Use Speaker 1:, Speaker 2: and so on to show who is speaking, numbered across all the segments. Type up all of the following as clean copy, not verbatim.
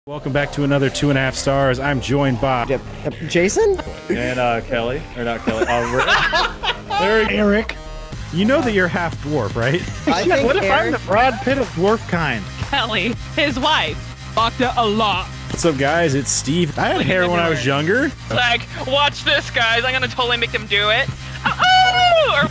Speaker 1: Welcome back to another 2.5 stars. I'm joined by
Speaker 2: Jason
Speaker 3: and Kelly, or not Kelly,
Speaker 1: Eric. You know that you're half dwarf, right?
Speaker 2: I think
Speaker 4: What if I'm
Speaker 2: Eric,
Speaker 4: the Brad Pitt of dwarf kind?
Speaker 5: Kelly, his wife, fucked it a lot.
Speaker 1: What's up, guys? It's Steve. I had hair when I was younger.
Speaker 5: Like, watch this, guys. I'm gonna totally make them do it. Oh!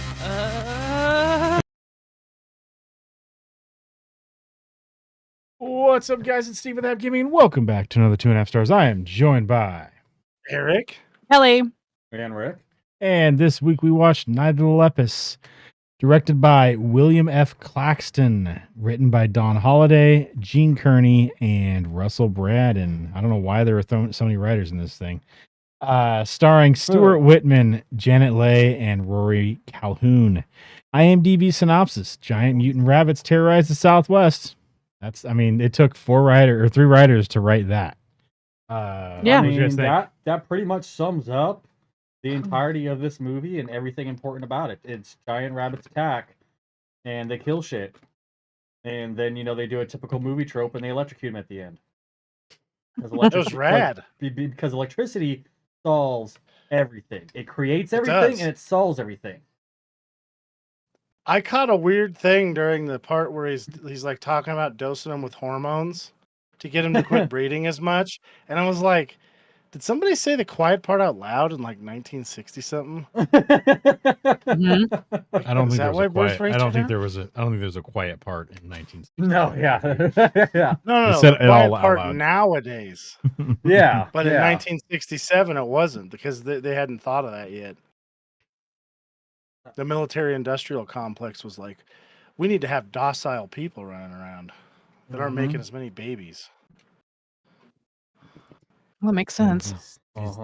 Speaker 1: What's up, guys? It's Steve with HAP Gaming, and welcome back to another 2.5 stars. I am joined by
Speaker 4: Eric?
Speaker 5: Kelly.
Speaker 3: and Rick.
Speaker 1: And this week we watched Night of the Lepus, directed by William F. Claxton, written by Don Holliday, Gene Kearney, and Russell Braddon. I don't know why there were so many writers in this thing. Starring Stuart Whitman, Janet Leigh, and Rory Calhoun. IMDb synopsis: giant mutant rabbits terrorize the Southwest. It took three writers to write that.
Speaker 5: Yeah.
Speaker 3: I mean, that pretty much sums up the entirety of this movie and everything important about it. It's giant rabbits attack, and they kill shit, and then they do a typical movie trope and they electrocute them at the end.
Speaker 4: That was rad.
Speaker 3: Because electricity solves everything. It creates everything and it solves everything.
Speaker 4: I caught a weird thing during the part where he's like talking about dosing him with hormones to get him to quit breeding as much, and I was like, did somebody say the quiet part out loud in like 1960 something?
Speaker 5: Mm-hmm.
Speaker 1: I don't think
Speaker 4: that why birth rates
Speaker 1: I don't
Speaker 4: are
Speaker 1: think
Speaker 4: down?
Speaker 1: there was a quiet part in 1960.
Speaker 3: No, yeah. Yeah.
Speaker 4: No,
Speaker 1: They said
Speaker 4: the
Speaker 1: it all
Speaker 4: quiet
Speaker 1: out
Speaker 4: part
Speaker 1: loud.
Speaker 4: nowadays.
Speaker 3: Yeah.
Speaker 4: But in
Speaker 3: yeah.
Speaker 4: 1967 it wasn't, because they hadn't thought of that yet. The military-industrial complex was like, we need to have docile people running around that aren't making as many babies.
Speaker 5: Well, that makes sense.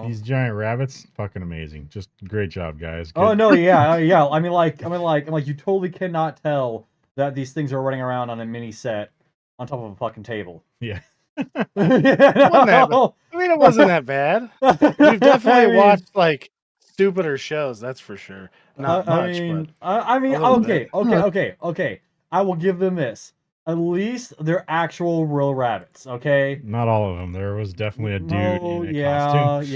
Speaker 1: These giant rabbits, fucking amazing. Just great job, guys.
Speaker 3: Oh
Speaker 1: Good.
Speaker 3: no, yeah. I mean, you totally cannot tell that these things are running around on a mini set on top of a fucking table.
Speaker 1: Yeah.
Speaker 4: I mean, it wasn't that bad. We've definitely watched like stupider shows, that's for sure. Not much,
Speaker 3: I mean,
Speaker 4: a little
Speaker 3: okay. I will give them this. At least they're actual real rabbits, okay?
Speaker 1: Not all of them. There was definitely a dude in a costume.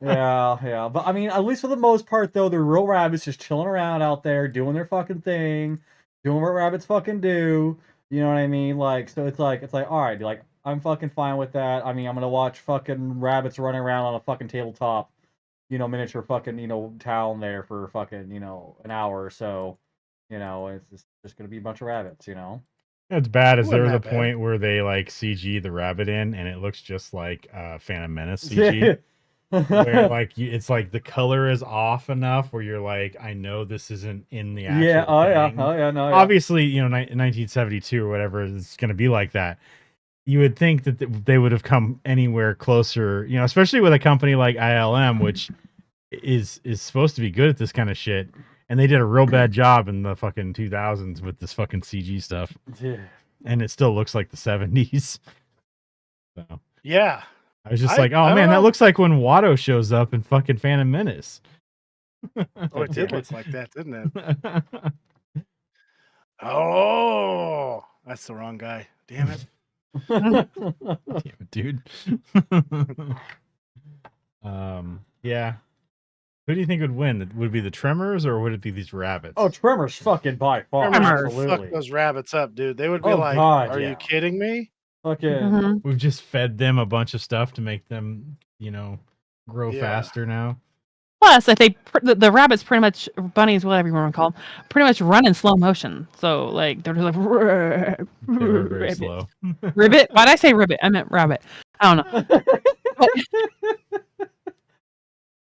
Speaker 3: Yeah. But I mean, at least for the most part, though, they're real rabbits just chilling around out there, doing their fucking thing, doing what rabbits fucking do. You know what I mean? Like, so it's like, all right, like, I'm fucking fine with that. I mean, I'm gonna watch fucking rabbits running around on a fucking tabletop, miniature fucking, town there for fucking, an hour or so. It's just gonna be a bunch of rabbits,
Speaker 1: It's bad as there was a
Speaker 4: Wasn't that bad.
Speaker 1: point where they like CG the rabbit in, and it looks just like Phantom Menace CG. Where like it's like the color is off enough where you're like, I know this isn't in the actual thing.
Speaker 3: No, yeah.
Speaker 1: Obviously, in 1972 or whatever, it's going to be like that. You would think that they would have come anywhere closer, especially with a company like ILM, which is supposed to be good at this kind of shit. And they did a real bad job in the fucking 2000s with this fucking CG stuff.
Speaker 3: Yeah.
Speaker 1: And it still looks like the 70s. So
Speaker 4: yeah.
Speaker 1: I was just
Speaker 4: I
Speaker 1: like, oh
Speaker 4: don't
Speaker 1: man,
Speaker 4: know.
Speaker 1: that looks like when Watto shows up in fucking Phantom Menace.
Speaker 4: Oh, it did look like that, didn't it? Oh, that's the wrong guy. Damn it.
Speaker 1: Damn it, dude. Yeah. Who do you think would win? Would it be the Tremors or would it be these rabbits?
Speaker 3: Oh, Tremors fucking by far.
Speaker 4: Tremors
Speaker 3: Absolutely.
Speaker 4: fuck those rabbits up, dude. They would be
Speaker 3: Oh,
Speaker 4: like,
Speaker 3: God,
Speaker 4: are
Speaker 3: yeah.
Speaker 4: you kidding me?
Speaker 3: Fucking.
Speaker 5: Mm-hmm.
Speaker 1: We've just fed them a bunch of stuff to make them, grow
Speaker 4: Yeah.
Speaker 1: faster now.
Speaker 5: Plus, if the rabbits pretty much, bunnies, whatever you want to call them, pretty much run in slow motion. So, like, they're just like,
Speaker 1: They were very
Speaker 5: ribbit.
Speaker 1: slow.
Speaker 5: Ribbit? Why'd I say ribbit? I meant rabbit. I don't know.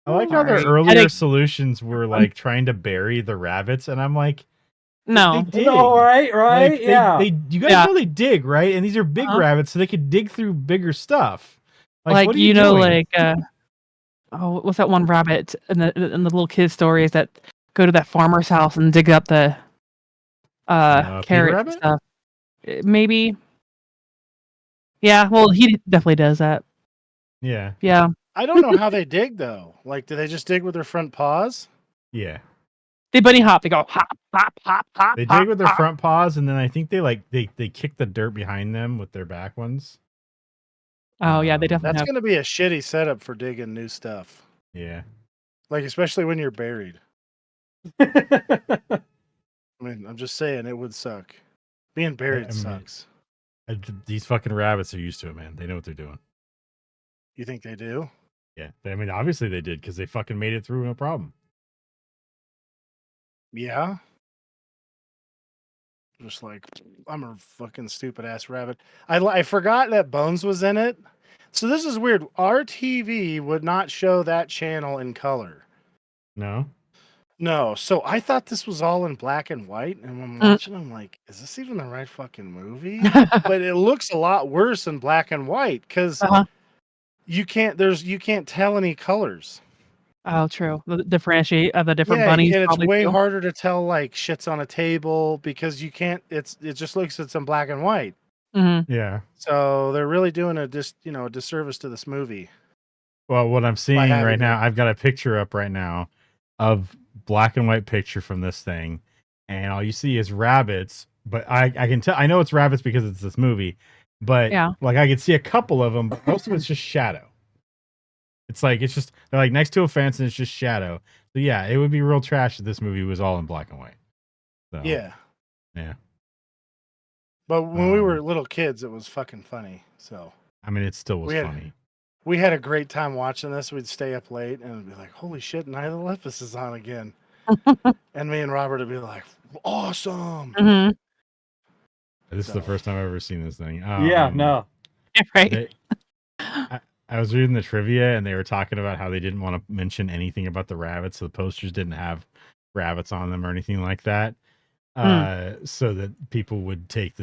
Speaker 1: I like how their
Speaker 5: Sorry.
Speaker 1: earlier solutions were like trying to bury the rabbits, and I'm like,
Speaker 5: No.
Speaker 1: they dig.
Speaker 3: No, right?
Speaker 1: Like,
Speaker 3: Yeah.
Speaker 1: you guys know they dig, right? And these are big rabbits, so they could dig through bigger stuff.
Speaker 5: Like,
Speaker 1: what are you doing?
Speaker 5: What's that one rabbit in the little kid stories that go to that farmer's house and dig up the
Speaker 1: Peter
Speaker 5: carrots
Speaker 1: Rabbit?
Speaker 5: and stuff? Maybe. Yeah, well, he definitely does that.
Speaker 1: Yeah,
Speaker 5: Yeah.
Speaker 4: I don't know how they dig, though. Like, do they just dig with their front paws?
Speaker 1: yeah.
Speaker 5: They bunny hop. They go hop, hop, hop, hop.
Speaker 1: They
Speaker 5: hop,
Speaker 1: dig with their
Speaker 5: hop.
Speaker 1: front paws, and then I think they kick the dirt behind them with their back ones.
Speaker 5: Oh yeah, they definitely
Speaker 4: That's
Speaker 5: have.
Speaker 4: going to be a shitty setup for digging new stuff.
Speaker 1: Yeah.
Speaker 4: Like, especially when you're buried. I mean, I'm just saying it would suck. Being buried
Speaker 1: mean,
Speaker 4: sucks.
Speaker 1: These fucking rabbits are used to it, man. They know what they're doing.
Speaker 4: You think they do?
Speaker 1: Yeah. I mean, obviously they did because they fucking made it through no problem.
Speaker 4: Yeah. Just like, I'm a fucking stupid ass rabbit. I forgot that Bones was in it. So this is weird. Our TV would not show that channel in color.
Speaker 1: No.
Speaker 4: No. So I thought this was all in black and white. And when I'm watching, I'm like, is this even the right fucking movie? But it looks a lot worse in black and white because you can't tell any colors.
Speaker 5: Oh, true. The differentiate of the different
Speaker 4: Yeah,
Speaker 5: bunnies.
Speaker 4: and it's
Speaker 5: probably
Speaker 4: way
Speaker 5: too.
Speaker 4: harder to tell like shit's on a table because you can't. It just looks it's in black and white.
Speaker 5: Mm-hmm.
Speaker 1: Yeah.
Speaker 4: So they're really doing a disservice to this movie.
Speaker 1: Well, what I'm seeing
Speaker 4: having
Speaker 1: right
Speaker 4: it.
Speaker 1: now, I've got a picture up right now of black and white picture from this thing, and all you see is rabbits. But I can tell, I know it's rabbits because it's this movie, but
Speaker 5: Yeah.
Speaker 1: like I can see a couple of them, but most of it's just shadow. It's just they're like next to a fence and it's just shadow. So yeah, it would be real trash if this movie was all in black and white. So,
Speaker 4: Yeah.
Speaker 1: Yeah.
Speaker 4: But when we were little kids, it was fucking funny. So
Speaker 1: I mean, it still was funny.
Speaker 4: We had a great time watching this. We'd stay up late and it'd be like, holy shit, Night of the Lepus is on again. And me and Robert would be like, awesome.
Speaker 5: Mm-hmm.
Speaker 1: This is the first time I've ever seen this thing.
Speaker 3: Yeah, no.
Speaker 5: Right.
Speaker 1: I was reading the trivia and they were talking about how they didn't want to mention anything about the rabbits. So the posters didn't have rabbits on them or anything like that. So that people wouldn't take,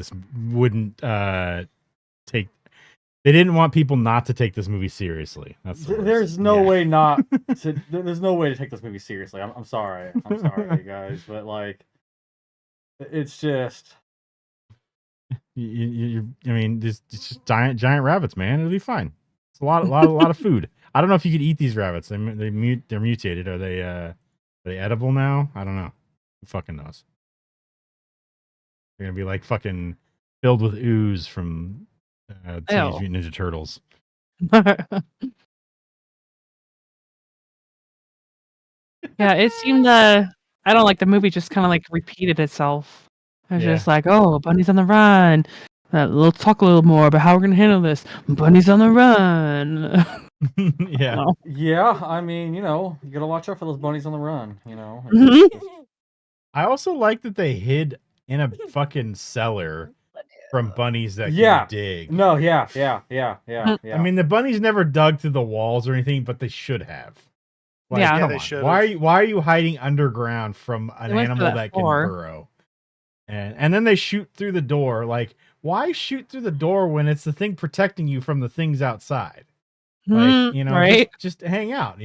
Speaker 1: they didn't want people not to take this movie seriously. That's
Speaker 3: There's no way not to, there's no way to take this movie seriously. I'm sorry. I'm sorry, guys, but like, it's just.
Speaker 1: I mean, it's just giant rabbits, man. It'll be fine. It's a lot of food. I don't know if you could eat these rabbits. They're mutated. Are they edible now? I don't know. Who fucking knows? They're gonna be like fucking filled with ooze from Teenage Mutant Ninja Turtles.
Speaker 5: Yeah, it seemed I don't like the movie just kind of like repeated itself. It was just like, oh, Bunny's on the run. Let's talk a little more about how we're gonna handle this. Bunny's on the run.
Speaker 1: Yeah.
Speaker 3: Yeah, I mean, you gotta watch out for those bunnies on the run.
Speaker 1: I also like that they hid in a fucking cellar from bunnies that can dig.
Speaker 3: No, yeah.
Speaker 1: I mean, the bunnies never dug through the walls or anything, but they should have. Like,
Speaker 5: yeah,
Speaker 4: they should.
Speaker 1: Why are you hiding underground from an animal that can burrow? And then they shoot through the door. Like, why shoot through the door when it's the thing protecting you from the things outside? Like,
Speaker 5: right?
Speaker 1: just hang out,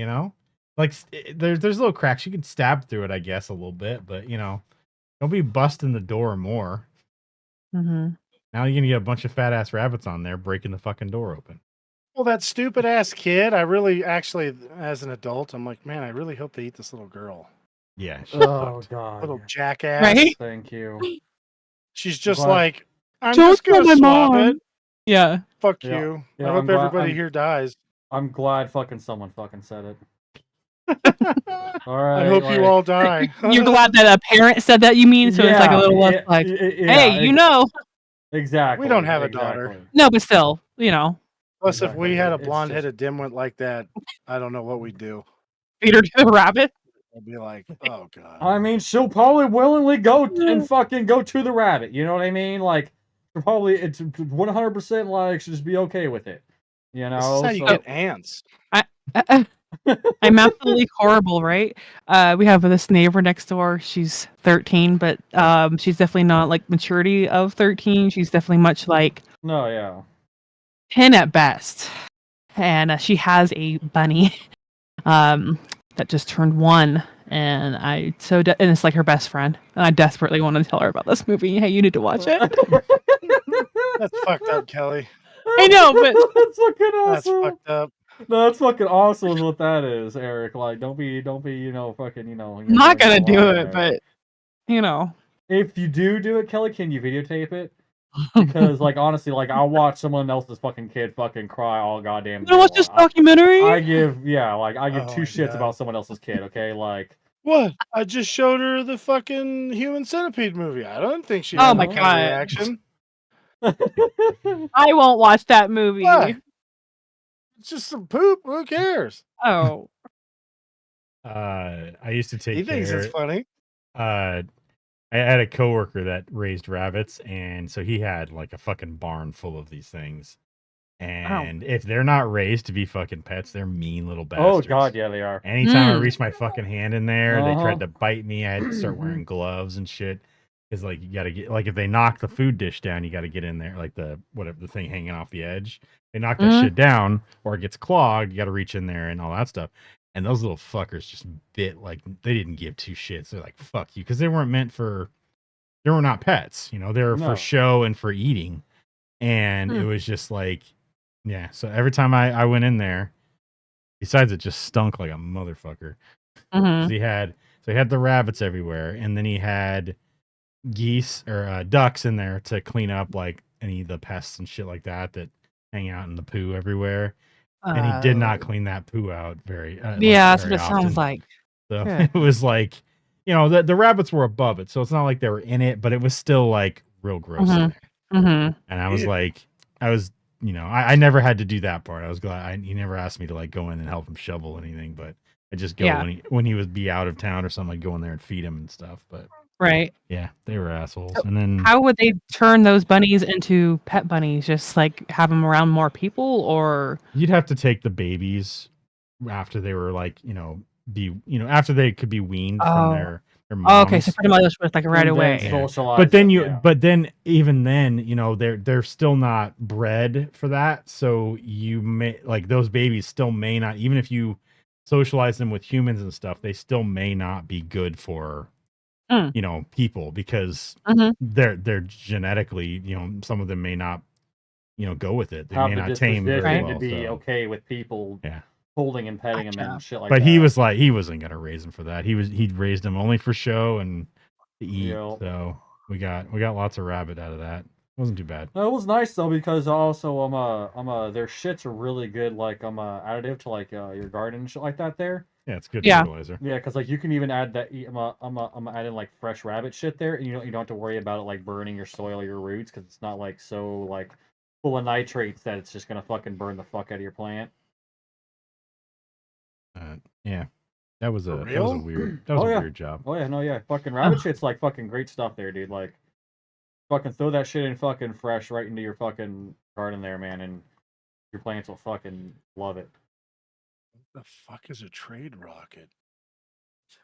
Speaker 1: Like, there's little cracks. You can stab through it, I guess, a little bit, but, don't be busting the door more.
Speaker 5: Mm-hmm.
Speaker 1: Now you're going to get a bunch of fat-ass rabbits on there breaking the fucking door open.
Speaker 4: Well, that stupid ass kid, I really actually, as an adult, I'm like, man, I really hope they eat this little girl.
Speaker 1: Yeah.
Speaker 3: Oh, God.
Speaker 4: Little jackass.
Speaker 5: Right?
Speaker 3: Thank you.
Speaker 4: She's just like, I'm
Speaker 5: Don't
Speaker 4: just going to
Speaker 5: tell my
Speaker 4: swap
Speaker 5: mom.
Speaker 4: it.
Speaker 5: Yeah.
Speaker 4: Fuck
Speaker 3: Yeah.
Speaker 4: you.
Speaker 3: Yeah,
Speaker 4: I hope everybody here dies.
Speaker 3: I'm glad fucking someone fucking said it. All right.
Speaker 4: I hope you all die.
Speaker 5: You're glad that a parent said that, you mean? So it's like a little less like, hey,
Speaker 3: Exactly.
Speaker 4: We don't have a daughter.
Speaker 5: No, but still,
Speaker 4: Plus, if we had a
Speaker 3: It's
Speaker 4: blonde-headed dimwit like that, I don't know what we'd do.
Speaker 5: feed her to the rabbit.
Speaker 4: I'd be like, oh, God.
Speaker 3: I mean, she'll probably willingly go and fucking go to the rabbit. You know what I mean? Like, she'll probably, it's 100% like, she'll just be okay with it. You know?
Speaker 4: This is how you get ants.
Speaker 5: I'm absolutely horrible, right? We have this neighbor next door. She's 13, but she's definitely not like maturity of 13. She's definitely much like 10 at best. And she has a bunny that just turned 1. And and it's like her best friend. And I desperately want to tell her about this movie. Hey, you need to watch it.
Speaker 4: That's fucked up, Kelly.
Speaker 5: I know, but
Speaker 3: that's fucking awesome.
Speaker 4: That's fucked up.
Speaker 3: No, that's fucking awesome is what that is, Eric. Like, don't be, fucking,
Speaker 5: I'm not gonna do it, but,
Speaker 3: If you do it, Kelly, can you videotape it? because like honestly, like I'll watch someone else's fucking kid fucking cry all goddamn
Speaker 5: You
Speaker 3: day.
Speaker 5: know what's this
Speaker 3: long.
Speaker 5: documentary?
Speaker 3: I give
Speaker 4: Oh
Speaker 3: two
Speaker 4: my
Speaker 3: shits
Speaker 4: God.
Speaker 3: about someone else's kid. Okay, like
Speaker 4: What? I just showed her the fucking Human Centipede movie. I don't think she
Speaker 5: Oh
Speaker 4: had
Speaker 5: my
Speaker 4: that kind of
Speaker 5: God.
Speaker 4: reaction.
Speaker 5: I won't watch that movie.
Speaker 4: Why? It's just some poop. Who cares?
Speaker 5: Oh.
Speaker 1: I used to
Speaker 4: He
Speaker 1: take
Speaker 4: thinks it's
Speaker 1: care.
Speaker 4: funny.
Speaker 1: I had a coworker that raised rabbits, and so he had like a fucking barn full of these things. And if they're not raised to be fucking pets, they're mean little bastards.
Speaker 3: oh god, yeah, they are.
Speaker 1: Anytime I reached my fucking hand in there, they
Speaker 3: Uh-huh.
Speaker 1: tried to bite me. I had to start wearing gloves and shit. Because like you gotta get like if they knock the food dish down, you gotta get in there, like the whatever the thing hanging off the edge. They knock that shit down, or it gets clogged. You gotta reach in there and all that stuff. And those little fuckers just bit like they didn't give two shits. They're like fuck you, because they weren't meant for. They were not pets, you know. They were
Speaker 3: No.
Speaker 1: for show and for eating. And it was just like, yeah. So every time I went in there, besides it just stunk like a motherfucker. 'Cause he had the rabbits everywhere, and then he had geese or ducks in there to clean up like any of the pests and shit like that hang out in the poo everywhere. And he did not clean that poo out very
Speaker 5: Yeah, that's
Speaker 1: very
Speaker 5: what it sounds
Speaker 1: often.
Speaker 5: like.
Speaker 1: So
Speaker 5: Yeah.
Speaker 1: it was like, you know, the rabbits were above it, so it's not like they were in it, but it was still like real gross in there. And I was like, you know, I never had to do that part. I was glad he never asked me to like go in and help him shovel anything, but I just go when he would be out of town or something, I'd go in there and feed him and stuff. But
Speaker 5: Right.
Speaker 1: yeah, they were assholes.
Speaker 5: So
Speaker 1: and then
Speaker 5: how would they turn those bunnies into pet bunnies? Just like have them around more people, or
Speaker 1: you'd have to take the babies after they were like, after they could be weaned from their moms.
Speaker 5: Oh, okay, so pretty much with like right
Speaker 3: And
Speaker 5: away.
Speaker 3: then
Speaker 1: Yeah.
Speaker 3: socialize
Speaker 1: But then
Speaker 3: them,
Speaker 1: but then even then, you know, they're still not bred for that. So you may like those babies still may not, even if you socialize them with humans and stuff, they still may not be good for you know, people, because they're genetically, you know, some of them may not, you know, go with it. They
Speaker 3: have
Speaker 1: may
Speaker 3: the
Speaker 1: not tame very
Speaker 3: disposition
Speaker 1: well.
Speaker 3: to be
Speaker 1: so.
Speaker 3: okay with people
Speaker 1: Yeah.
Speaker 3: holding and petting him
Speaker 5: Gotcha.
Speaker 3: and shit like
Speaker 1: But
Speaker 3: that.
Speaker 1: he was like, he wasn't gonna raise him for that. He'd raised him only for show and to eat.
Speaker 3: Yep.
Speaker 1: So we got lots of rabbit out of that. Wasn't too bad.
Speaker 3: No, it was nice though, because also their shits are really good, like additive to like your garden and shit like that there.
Speaker 1: Yeah, it's good
Speaker 5: Yeah.
Speaker 1: fertilizer.
Speaker 3: Yeah, because like you can even add that. I'm adding like fresh rabbit shit there, and you don't have to worry about it like burning your soil or your roots, because it's not like so like full of nitrates that it's just gonna fucking burn the fuck out of your plant.
Speaker 1: Yeah, that was a
Speaker 4: real?
Speaker 1: weird
Speaker 3: yeah.
Speaker 1: weird job.
Speaker 3: Oh yeah, no, yeah, fucking rabbit shit's like fucking great stuff there, dude. Like, fucking throw that shit in fucking fresh right into your fucking garden there, man, and your plants will fucking love it.
Speaker 4: The fuck is a trade rocket?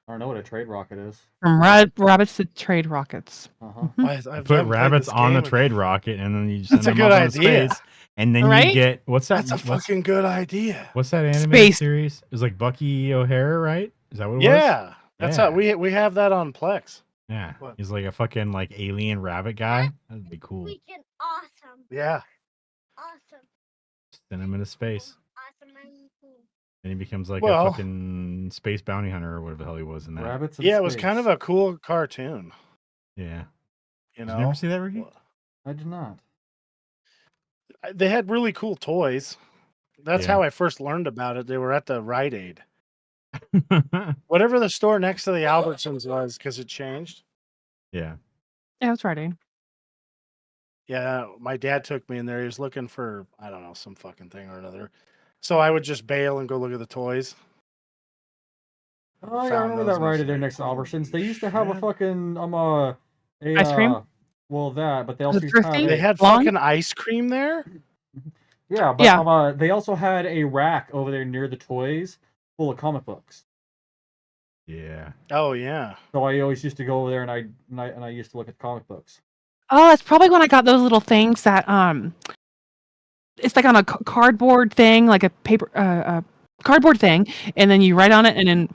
Speaker 3: I don't know what a trade rocket is.
Speaker 5: From rabbits to trade rockets.
Speaker 3: Uh-huh.
Speaker 4: I've
Speaker 1: Put
Speaker 4: never played
Speaker 1: rabbits
Speaker 4: this
Speaker 1: on the
Speaker 4: game.
Speaker 1: trade rocket, and then you send
Speaker 4: That's a
Speaker 1: them
Speaker 4: good
Speaker 1: up into
Speaker 4: idea.
Speaker 1: space, and then
Speaker 5: Right?
Speaker 1: you get what's that?
Speaker 4: That's a fucking good idea.
Speaker 1: What's that anime
Speaker 5: Space.
Speaker 1: series? It was like Bucky O'Hara, right? Is that what it was?
Speaker 4: Yeah, that's
Speaker 1: Yeah.
Speaker 4: how we have that on Plex.
Speaker 1: Yeah,
Speaker 4: What?
Speaker 1: he's like a fucking like alien rabbit guy. That'd be cool.
Speaker 2: Freaking awesome.
Speaker 4: Yeah,
Speaker 2: Awesome.
Speaker 1: Send him into space,
Speaker 2: Awesome.
Speaker 1: and he becomes like
Speaker 4: Well-
Speaker 1: a fucking space bounty hunter or whatever the hell he was in that.
Speaker 3: Rabbits. In
Speaker 4: yeah, it was kind of
Speaker 3: space.
Speaker 4: a cool cartoon.
Speaker 1: Yeah.
Speaker 4: You
Speaker 1: Did
Speaker 4: know,
Speaker 1: you never see that, Ricky?
Speaker 3: I did not.
Speaker 4: They had really cool toys. That's
Speaker 1: Yeah.
Speaker 4: how I first learned about it. They were at the Rite Aid, whatever the store next to the Albertsons was, because it changed.
Speaker 1: Yeah.
Speaker 5: Yeah, that's Friday.
Speaker 4: Yeah, my dad took me in there. He was looking for, I don't know, some fucking thing or another. So I would just bail and go look at the toys.
Speaker 3: Oh, yeah, I
Speaker 4: Found
Speaker 3: remember
Speaker 4: those
Speaker 3: that
Speaker 4: and I
Speaker 3: right
Speaker 4: was
Speaker 3: there
Speaker 4: like,
Speaker 3: next to
Speaker 4: "Holy
Speaker 3: Albertsons. They used to have a
Speaker 4: shit."
Speaker 3: fucking
Speaker 5: Ice cream?
Speaker 3: well, that, but they also used to have
Speaker 5: thrifting?
Speaker 4: They had
Speaker 5: Long?
Speaker 4: fucking ice cream there?
Speaker 3: yeah, but
Speaker 5: Yeah.
Speaker 3: they also had a rack over there near the toys full of comic books.
Speaker 1: Yeah.
Speaker 4: Oh, yeah.
Speaker 3: So I always used to go over there and I used to look at comic books.
Speaker 5: Oh, that's probably when I got those little things that it's like on a cardboard thing, like a paper cardboard thing, and then you write on it, and then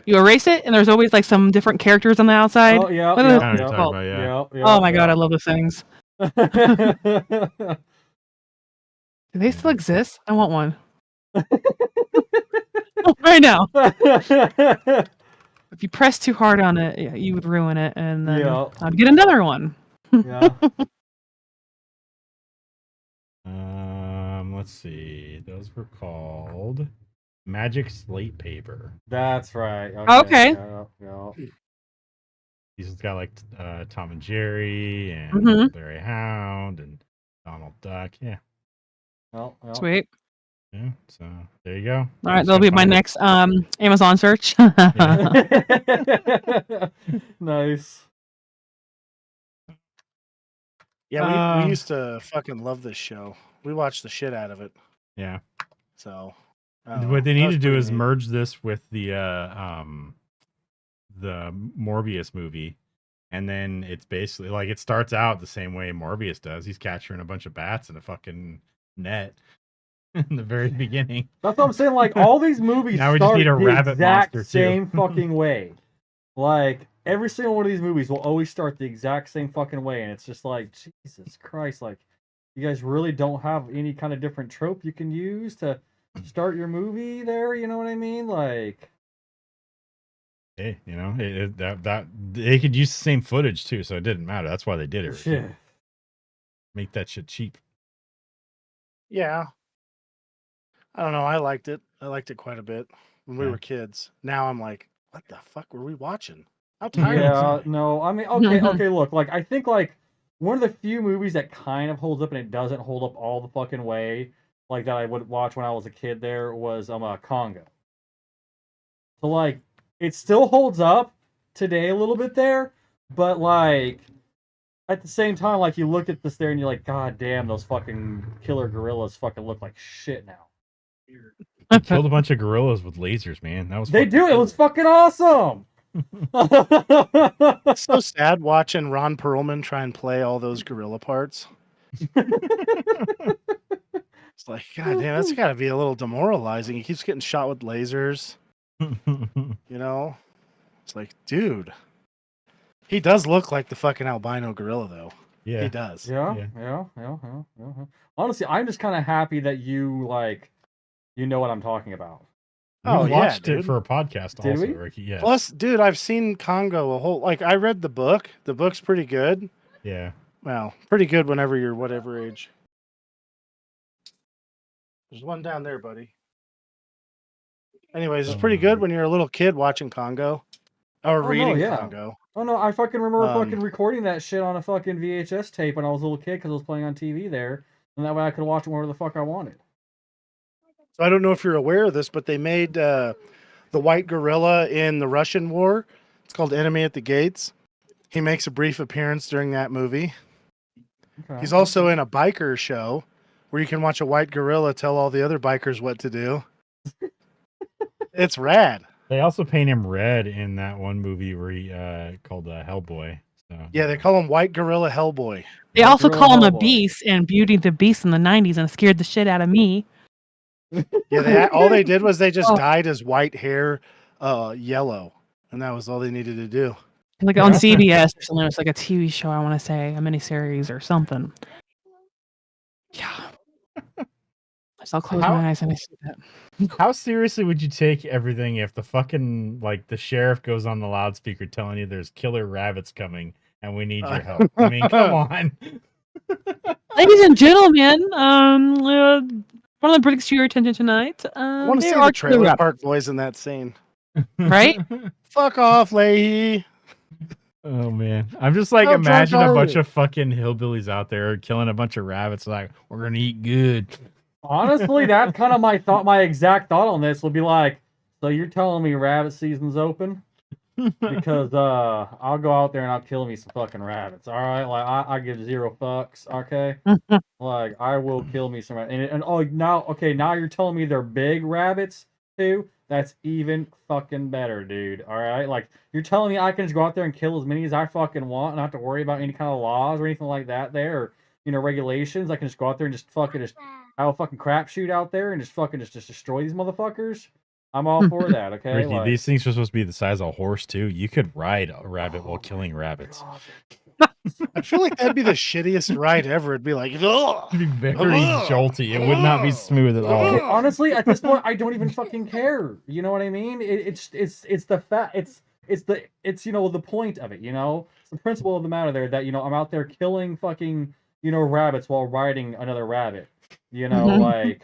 Speaker 5: you erase it, and there's always like some different characters on the outside.
Speaker 3: Oh yeah,
Speaker 5: What are
Speaker 3: yeah,
Speaker 5: those
Speaker 1: I know what you're
Speaker 3: yeah,
Speaker 1: talking about, yeah.
Speaker 3: yeah,
Speaker 5: Oh my god, I love those things.
Speaker 3: yeah.
Speaker 5: Do they still exist? I want one. Right now. If you press too hard on it, you would ruin it, and then
Speaker 3: Yeah.
Speaker 5: I'd get another one.
Speaker 3: Yeah.
Speaker 1: let's see. Those were called Magic Slate Paper.
Speaker 3: That's right.
Speaker 5: Okay.
Speaker 3: Yeah.
Speaker 1: These has got like Tom and Jerry and
Speaker 5: Mhm.
Speaker 1: Larry Hound and Donald Duck. Yeah.
Speaker 3: Well.
Speaker 5: Sweet.
Speaker 1: Yeah. So there you go.
Speaker 5: All right, that'll be my next Amazon search.
Speaker 3: Nice.
Speaker 4: Yeah, we used to fucking love this show. We watched the shit out of it.
Speaker 1: Yeah.
Speaker 4: So
Speaker 1: What they
Speaker 4: that
Speaker 1: need
Speaker 4: was
Speaker 1: to do
Speaker 4: pretty
Speaker 1: is
Speaker 4: neat.
Speaker 1: merge this with the Morbius movie, and then it's basically like it starts out the same way Morbius does. He's capturing a bunch of bats in a fucking net in the very beginning.
Speaker 3: That's what I'm saying. Like all these movies
Speaker 1: Now we just
Speaker 3: start
Speaker 1: need a
Speaker 3: the
Speaker 1: rabbit
Speaker 3: exact
Speaker 1: monster, too.
Speaker 3: same fucking way. Like every single one of these movies will always start the exact same fucking way, and it's just like Jesus Christ! Like you guys really don't have any kind of different trope you can use to start your movie there. You know what I mean? Like.
Speaker 1: Hey, you know that they could use the same footage too, so it didn't matter. That's why they did it.
Speaker 3: Shit.
Speaker 1: Make that shit cheap.
Speaker 4: Yeah. I don't know. I liked it. I liked it quite a bit when we
Speaker 1: Yeah.
Speaker 4: were kids. Now I'm like, what the fuck were we watching? How tired
Speaker 3: Yeah,
Speaker 4: was I?
Speaker 3: no, I mean, okay, look, like, I think, like, one of the few movies that kind of holds up and it doesn't hold up all the fucking way, like, that I would watch when I was a kid there was, Congo. So, like, it still holds up today a little bit there, but, like, at the same time, like, you look at this there and you're like, God damn, those fucking killer gorillas fucking look like shit now.
Speaker 1: They killed a bunch of gorillas with lasers, man. That was
Speaker 3: They
Speaker 1: fucking
Speaker 3: do, it
Speaker 1: cool.
Speaker 3: was fucking awesome!
Speaker 4: It's so sad watching Ron Perlman try and play all those gorilla parts. It's like, God damn, that's got to be a little demoralizing. He keeps getting shot with lasers. You know, it's like, dude, he does look like the fucking albino gorilla, though.
Speaker 1: Yeah.
Speaker 4: He does.
Speaker 3: Yeah. Honestly, I'm just kind of happy that you know what I'm talking about.
Speaker 4: Oh,
Speaker 1: We
Speaker 4: yeah,
Speaker 1: watched it
Speaker 4: dude.
Speaker 1: for a podcast
Speaker 3: Did
Speaker 1: also,
Speaker 3: we?
Speaker 1: Ricky. Yes.
Speaker 4: Plus, dude, I've seen Congo a whole. Like, I read the book. The book's pretty good.
Speaker 1: Yeah.
Speaker 4: Well, pretty good whenever you're whatever age. There's one down there, buddy. Anyways, it's pretty good when you're a little kid watching Congo or reading Congo.
Speaker 3: Oh no, I fucking remember fucking recording that shit on a fucking VHS tape when I was a little kid because it was playing on TV there, and that way I could watch it whenever the fuck I wanted.
Speaker 4: So I don't know if you're aware of this, but they made the white gorilla in the Russian war. It's called Enemy at the Gates. He makes a brief appearance during that movie.
Speaker 3: Okay.
Speaker 4: He's also in a biker show where you can watch a white gorilla tell all the other bikers what to do. It's rad.
Speaker 1: They also paint him red in that one movie where he called Hellboy. So
Speaker 4: Yeah, they call him White Gorilla Hellboy.
Speaker 5: They also
Speaker 3: Gorilla
Speaker 5: call him a
Speaker 3: Hellboy.
Speaker 5: beast in Beauty and the Beast in the 90s, and it scared the shit out of me.
Speaker 4: Yeah, all they did was they just
Speaker 5: Oh.
Speaker 4: dyed his white hair yellow, and that was all they needed to do.
Speaker 5: Like on CBS or something. It's like a TV show, I want to say, a miniseries or something. Yeah. So I'll close my eyes and I see that.
Speaker 1: how seriously would you take everything if the fucking like the sheriff goes on the loudspeaker telling you there's killer rabbits coming and we need your help? I mean, come on.
Speaker 5: Ladies and gentlemen, one of the brings to your attention tonight.
Speaker 4: I want to
Speaker 5: there
Speaker 4: see
Speaker 5: are
Speaker 4: the
Speaker 5: killer
Speaker 4: trailer
Speaker 5: rabbits,
Speaker 4: park boys in that scene.
Speaker 5: right?
Speaker 4: Fuck off, Leahy.
Speaker 1: Oh man, I'm just like
Speaker 4: How drunk
Speaker 1: imagine a
Speaker 4: are
Speaker 1: bunch
Speaker 4: you?
Speaker 1: of fucking hillbillies out there killing a bunch of rabbits. Like we're gonna eat good.
Speaker 3: Honestly, that's kind of my thought. My exact thought on this would be like, so you're telling me rabbit season's open? Because I'll go out there and I'll kill me some fucking rabbits. All right, like I give zero fucks. Okay, like I will kill me some. And oh now now you're telling me they're big rabbits too. That's even fucking better, dude. All right, like you're telling me I can just go out there and kill as many as I fucking want and not have to worry about any kind of laws or anything like that there, or regulations. I can just go out there and just fucking just have a fucking crapshoot out there and just fucking just destroy these motherfuckers. I'm all for that. Okay,
Speaker 1: Ricky,
Speaker 3: like,
Speaker 1: these things are supposed to be the size of a horse too. You could ride a rabbit while killing rabbits.
Speaker 3: God.
Speaker 4: I feel like that'd be the shittiest ride ever. It'd be like, ugh.
Speaker 1: It'd be very jolty. It would not be smooth at all.
Speaker 3: Okay, honestly, at this point, I don't even fucking care. You know what I mean? It's the fact. It's the point of it. It's the principle of the matter there that I'm out there killing fucking rabbits while riding another rabbit.
Speaker 5: Mhm.
Speaker 3: Like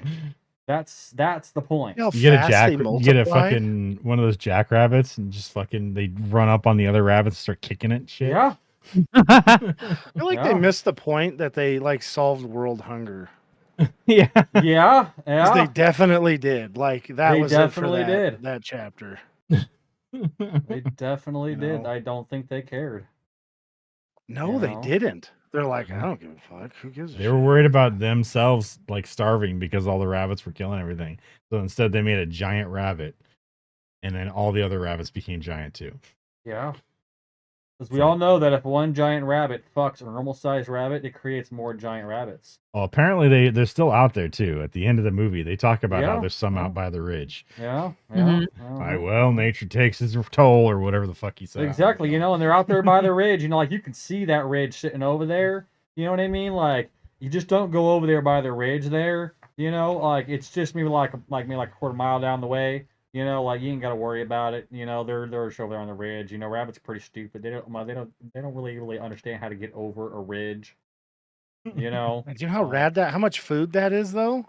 Speaker 3: that's the point.
Speaker 4: You know how
Speaker 1: You get a
Speaker 4: fast
Speaker 1: jack.
Speaker 4: they
Speaker 1: You get a
Speaker 4: multiply?
Speaker 1: fucking one of those jackrabbits, and just fucking they run up on the other rabbits, and start kicking it. And shit.
Speaker 3: Yeah,
Speaker 4: I feel like they
Speaker 3: Yeah.
Speaker 4: missed the point that they like solved world hunger.
Speaker 1: yeah.
Speaker 3: yeah,
Speaker 4: 'Cause they
Speaker 3: yeah.
Speaker 4: definitely did. Like that
Speaker 3: They
Speaker 4: was it for
Speaker 3: definitely did.
Speaker 4: that chapter.
Speaker 3: They definitely
Speaker 4: You
Speaker 3: did.
Speaker 4: know?
Speaker 3: I don't think they cared.
Speaker 4: No,
Speaker 3: You
Speaker 4: they
Speaker 3: know?
Speaker 4: didn't. They're like, I don't give a fuck. Who gives a
Speaker 1: They
Speaker 4: shit?
Speaker 1: were worried about themselves like starving because all the rabbits were killing everything. So instead, they made a giant rabbit, and then all the other rabbits became giant too.
Speaker 3: Yeah. Because
Speaker 1: It's
Speaker 3: we
Speaker 1: like-
Speaker 3: all know that if one giant rabbit fucks a normal sized rabbit, it creates more giant rabbits.
Speaker 1: Well, apparently they're still out there too. At the end of the movie, they talk about how
Speaker 3: Yeah,
Speaker 1: there's some
Speaker 3: yeah.
Speaker 1: out by the ridge.
Speaker 3: Yeah.
Speaker 5: Mhm.
Speaker 1: Like, well, nature takes its toll, or whatever the fuck he said.
Speaker 3: Exactly, and they're out there by the ridge, like you can see that ridge sitting over there. You know what I mean? Like you just don't go over there by the ridge there. Like it's just maybe like a quarter mile down the way. Like you ain't got to worry about it. They're just over there on the ridge. Rabbits are pretty stupid. They don't really understand how to get over a ridge.
Speaker 4: Do you know how
Speaker 3: Like,
Speaker 4: rad how much food that is though?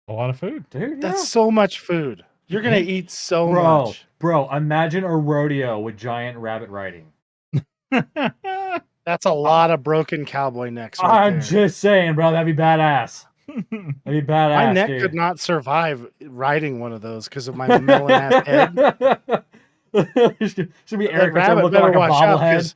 Speaker 1: A lot of food.
Speaker 3: dude.
Speaker 4: That's so much food. You're gonna eat so much.
Speaker 3: Bro, imagine a rodeo with giant rabbit riding.
Speaker 4: That's a lot of broken cowboy necks right
Speaker 3: I'm
Speaker 4: there.
Speaker 3: just saying, bro, that'd be badass. That'd be badass.
Speaker 4: My neck
Speaker 3: dude.
Speaker 4: could not survive riding one of those because of my melon ass head.
Speaker 3: Should be
Speaker 4: That
Speaker 3: Eric
Speaker 4: rabbit
Speaker 3: looking
Speaker 4: better
Speaker 3: like a
Speaker 4: watch out
Speaker 3: bobblehead.
Speaker 4: because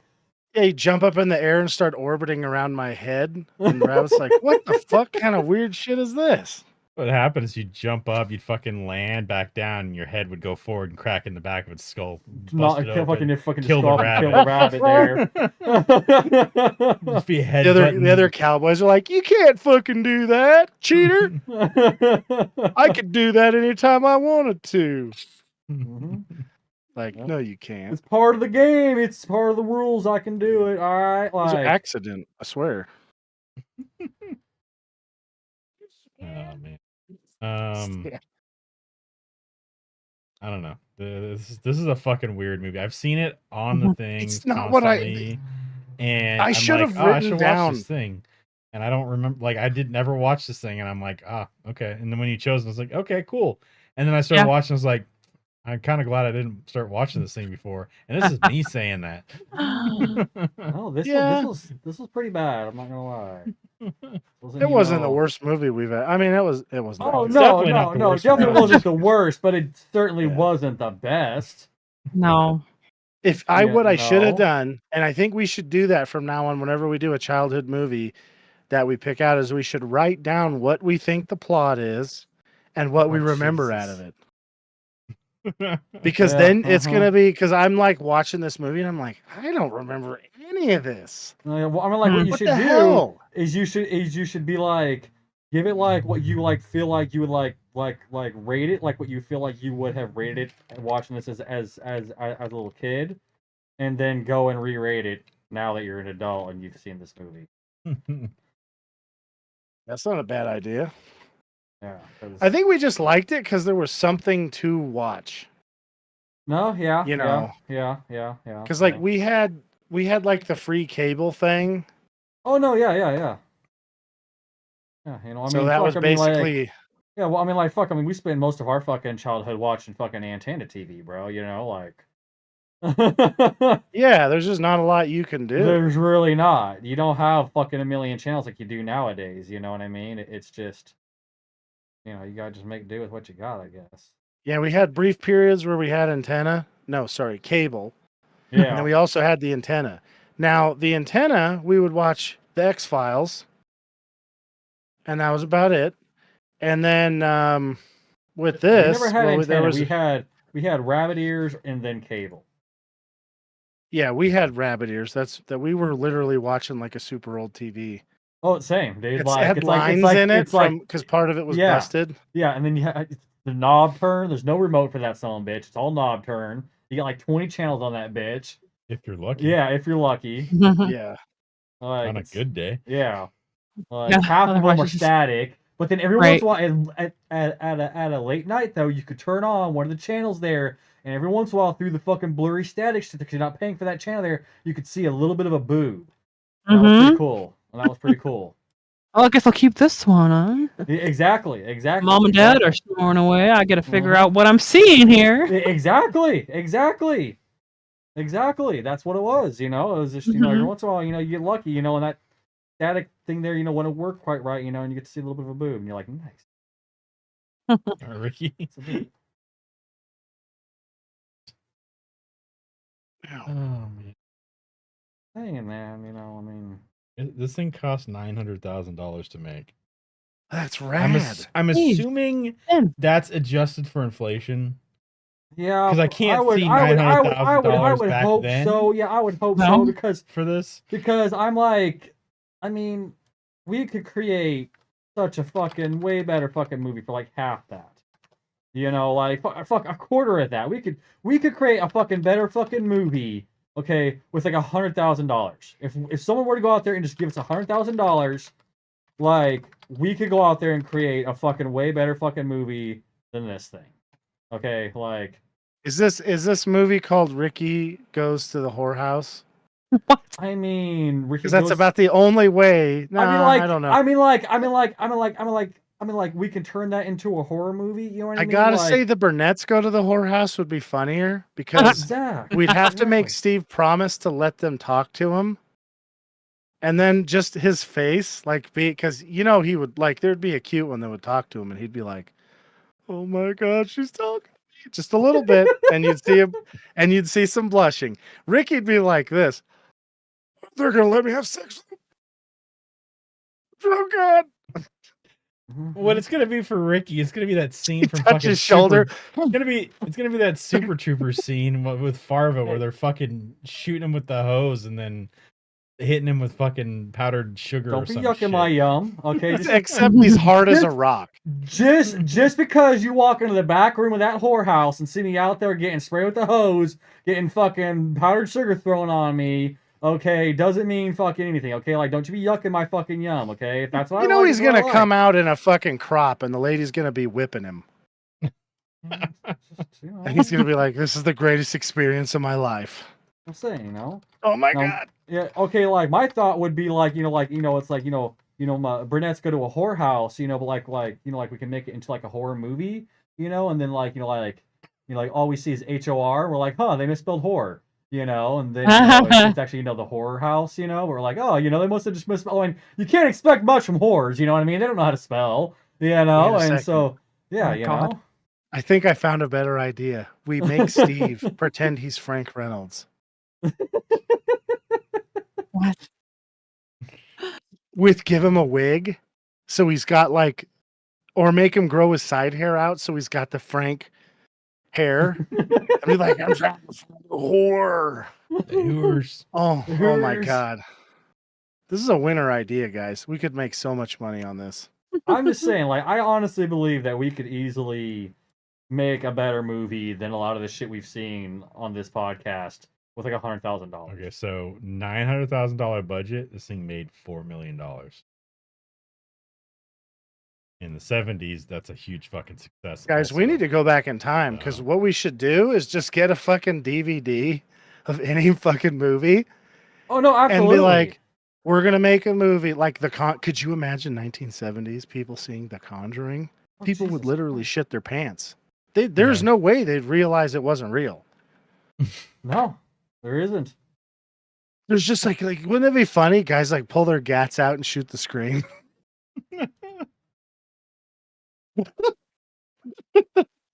Speaker 4: they jump up in the air and start orbiting around my head. And the rabbit's like, what the fuck kind of weird shit is this?
Speaker 1: What happened is you'd jump up, you'd fucking land back down, and your head would go forward and crack in the back of its skull.
Speaker 3: Not
Speaker 1: Bust it
Speaker 3: fucking
Speaker 1: open,
Speaker 3: kill the rabbit there.
Speaker 1: Just be head
Speaker 4: The other cowboys are like, you can't fucking do that, cheater. I could do that anytime I wanted to.
Speaker 3: Mhm.
Speaker 4: Like,
Speaker 3: Yep.
Speaker 4: no, you can't.
Speaker 3: It's part of the game. It's part of the rules. I can do it. All right.
Speaker 4: It was an
Speaker 3: Like,
Speaker 4: accident, I swear.
Speaker 1: Oh man.
Speaker 4: Yeah.
Speaker 1: I don't know. This is a fucking weird movie. I've seen it on the thing.
Speaker 4: It's not what I-
Speaker 1: constantly, and
Speaker 4: I
Speaker 1: I'm
Speaker 4: should
Speaker 1: like,
Speaker 4: have
Speaker 1: "Oh, I
Speaker 4: written
Speaker 1: should watch
Speaker 4: down-
Speaker 1: this thing, and I don't remember. Like, I did never watch this thing, and I'm like, okay. And then when you chose, it, I was like, okay, cool. And then I started
Speaker 5: Yeah.
Speaker 1: watching. I was like, I'm kind of glad I didn't start watching this thing before. And this is me saying that.
Speaker 3: oh, this
Speaker 4: Yeah.
Speaker 3: was pretty bad. I'm not gonna lie.
Speaker 4: It wasn't the worst movie we've had. I mean, it was not.
Speaker 3: Oh
Speaker 1: It's
Speaker 3: no,
Speaker 1: definitely not the
Speaker 3: no,
Speaker 1: worst
Speaker 3: it definitely
Speaker 1: one.
Speaker 3: wasn't the worst, but it certainly
Speaker 4: Yeah.
Speaker 3: wasn't the best.
Speaker 5: No.
Speaker 4: If I
Speaker 3: Yeah,
Speaker 4: what I should have
Speaker 3: no.
Speaker 4: done, and I think we should do that from now on whenever we do a childhood movie that we pick out, is we should write down what we think the plot is and what we
Speaker 3: Oh,
Speaker 4: remember out
Speaker 3: Jesus.
Speaker 4: of it. Because
Speaker 3: Yeah,
Speaker 4: then it's
Speaker 3: uh-huh.
Speaker 4: gonna be because I'm like watching this movie and I'm like, I don't remember any of this.
Speaker 3: Well, I mean, like what you
Speaker 4: What
Speaker 3: should
Speaker 4: the
Speaker 3: do
Speaker 4: hell?
Speaker 3: is you should be like, give it like what you like feel like you would like rate it, like what you feel like you would have rated it watching this as a little kid, and then go and re-rate it now that you're an adult and you've seen this movie.
Speaker 4: That's not a bad idea.
Speaker 3: Yeah. 'cause-
Speaker 4: I think we just liked it because there was something to watch.
Speaker 3: No, yeah,
Speaker 4: You know.
Speaker 3: yeah.
Speaker 4: Because like we had like the free cable thing.
Speaker 3: Oh no, yeah. Yeah, I
Speaker 4: So
Speaker 3: mean,
Speaker 4: that
Speaker 3: fuck,
Speaker 4: was
Speaker 3: I mean, like,
Speaker 4: basically
Speaker 3: yeah, well, I mean, like, fuck, I mean, we spent most of our fucking childhood watching fucking antenna TV, bro. Like,
Speaker 4: yeah. There's just not a lot you can do.
Speaker 3: there's really not. You don't have fucking a million channels like you do nowadays. You know what I mean? It's just, you gotta just make do with what you got, I guess.
Speaker 4: Yeah, we had brief periods where we had antenna. No, sorry, cable. And
Speaker 3: Yeah.
Speaker 4: then we also had the antenna. Now, the antenna, we would watch the X-Files. And that was about it. And then with
Speaker 3: We
Speaker 4: this,
Speaker 3: never had
Speaker 4: well, there
Speaker 3: antenna.
Speaker 4: was
Speaker 3: We had rabbit ears and then cable.
Speaker 4: yeah, we had rabbit ears. That we were literally watching like a super old TV.
Speaker 3: Oh, same, dude.
Speaker 4: It
Speaker 3: Like,
Speaker 4: had
Speaker 3: it's like
Speaker 4: lines
Speaker 3: it's like
Speaker 4: in it
Speaker 3: it's like
Speaker 4: because part of it was
Speaker 3: Yeah.
Speaker 4: busted.
Speaker 3: yeah, and then you have the knob turn. There's no remote for that son of a bitch. It's all knob turn. You got like 20 channels on that bitch.
Speaker 1: If you're lucky.
Speaker 3: Yeah, if you're lucky.
Speaker 4: Yeah.
Speaker 3: Like,
Speaker 1: On a
Speaker 3: it's-
Speaker 1: good day.
Speaker 3: Yeah. Like
Speaker 5: Yeah,
Speaker 3: half of them
Speaker 5: otherwise
Speaker 3: are
Speaker 5: it's just-
Speaker 3: static. But then every once
Speaker 5: Right.
Speaker 3: in a while, at a late night though, you could turn on one of the channels there, and every once in a while through the fucking blurry static shit, because you're not paying for that channel there, you could see a little bit of a boob. That was pretty
Speaker 5: Mhm.
Speaker 3: cool. and that was pretty cool.
Speaker 5: Oh, I guess I'll keep this one on.
Speaker 3: Exactly.
Speaker 5: Mom and Dad are snoring away. I got to figure out what I'm seeing here.
Speaker 3: Exactly. That's what it was. It was just every once in a while, you get lucky, and that static thing there, when it worked quite right, and you get to see a little bit of a boob, and you're like, nice.
Speaker 1: Ricky. Oh man.
Speaker 3: Hey man,
Speaker 1: This thing cost $900,000 to make.
Speaker 4: That's rad.
Speaker 1: I'm assuming that's adjusted for inflation.
Speaker 3: Yeah,
Speaker 1: because I can't see
Speaker 3: $900,000
Speaker 1: back
Speaker 3: hope
Speaker 1: then.
Speaker 3: so. Yeah, I would hope so because
Speaker 1: for this,
Speaker 3: I'm like, we could create such a fucking way better fucking movie for like half that. Like fuck a quarter of that. We could create a fucking better fucking movie. Okay, with like $100,000. If someone were to go out there and just give us $100,000, like we could go out there and create a fucking way better fucking movie than this thing. Okay, like
Speaker 4: is this movie called Ricky Goes to the Whorehouse?
Speaker 5: What?
Speaker 3: Ricky
Speaker 4: because that's about the only way. I don't know.
Speaker 3: We can turn that into a horror movie. You know what I mean?
Speaker 4: Gotta say, the Burnett's Go to the Whorehouse would be funnier because we'd have to make Steve promise to let them talk to him, and then just his face, because he would there'd be a cute one that would talk to him, and he'd be like, "Oh my God, she's talking." Just a little bit, and you'd see him, and you'd see some blushing. Ricky'd be like this. They're gonna let me have sex with them. Oh God.
Speaker 1: What it's gonna be for Ricky, it's gonna be that scene from
Speaker 4: touch his shoulder.
Speaker 1: It's gonna be that Super Trooper scene with Farva where they're fucking shooting him with the hose and then hitting him with fucking powdered sugar.
Speaker 3: Don't be yucking my yum, okay?
Speaker 4: Except he's hard as a rock.
Speaker 3: Just because you walk into the back room of that whorehouse and see me out there getting sprayed with the hose, getting fucking powdered sugar thrown on me, okay, doesn't mean fucking anything, okay? Like, don't you be yucking my fucking yum, okay? If that's what
Speaker 4: he's gonna come out in a fucking crop, and the lady's gonna be whipping him. And he's gonna be like, "This is the greatest experience of my life."
Speaker 3: I'm saying,
Speaker 4: Oh my God.
Speaker 3: Yeah. Okay. Like my thought would be like, it's like, my brunettes go to a whorehouse, but we can make it into like a horror movie, and then all we see is HOR. We're like, huh, they misspelled horror, and then it's actually the horror house, we're like, oh, they must have just misspelled. You can't expect much from whores, you know what I mean? They don't know how to spell, and so yeah,
Speaker 4: I think I found a better idea. We make Steve pretend he's Frank Reynolds.
Speaker 5: What?
Speaker 4: Give him a wig, so he's got or make him grow his side hair out, so he's got the Frank hair. And be like, "I'm trying to find a whore." Oh my God, this is a winner idea, guys. We could make so much money on this.
Speaker 3: I'm just saying, I honestly believe that we could easily make a better movie than a lot of the shit we've seen on this podcast. With like $100,000.
Speaker 1: Okay, so $900,000 budget. This thing made $4 million. In the 70s, that's a huge fucking success.
Speaker 4: Guys, we need to go back in time because what we should do is just get a fucking DVD of any fucking movie.
Speaker 3: Oh no, absolutely.
Speaker 4: And be like, we're gonna make a movie like Could you imagine 1970s people seeing The Conjuring? People would literally shit their pants. There's no way they'd realize it wasn't real.
Speaker 3: No. There isn't.
Speaker 4: There's just wouldn't it be funny? Guys pull their gats out and shoot the screen.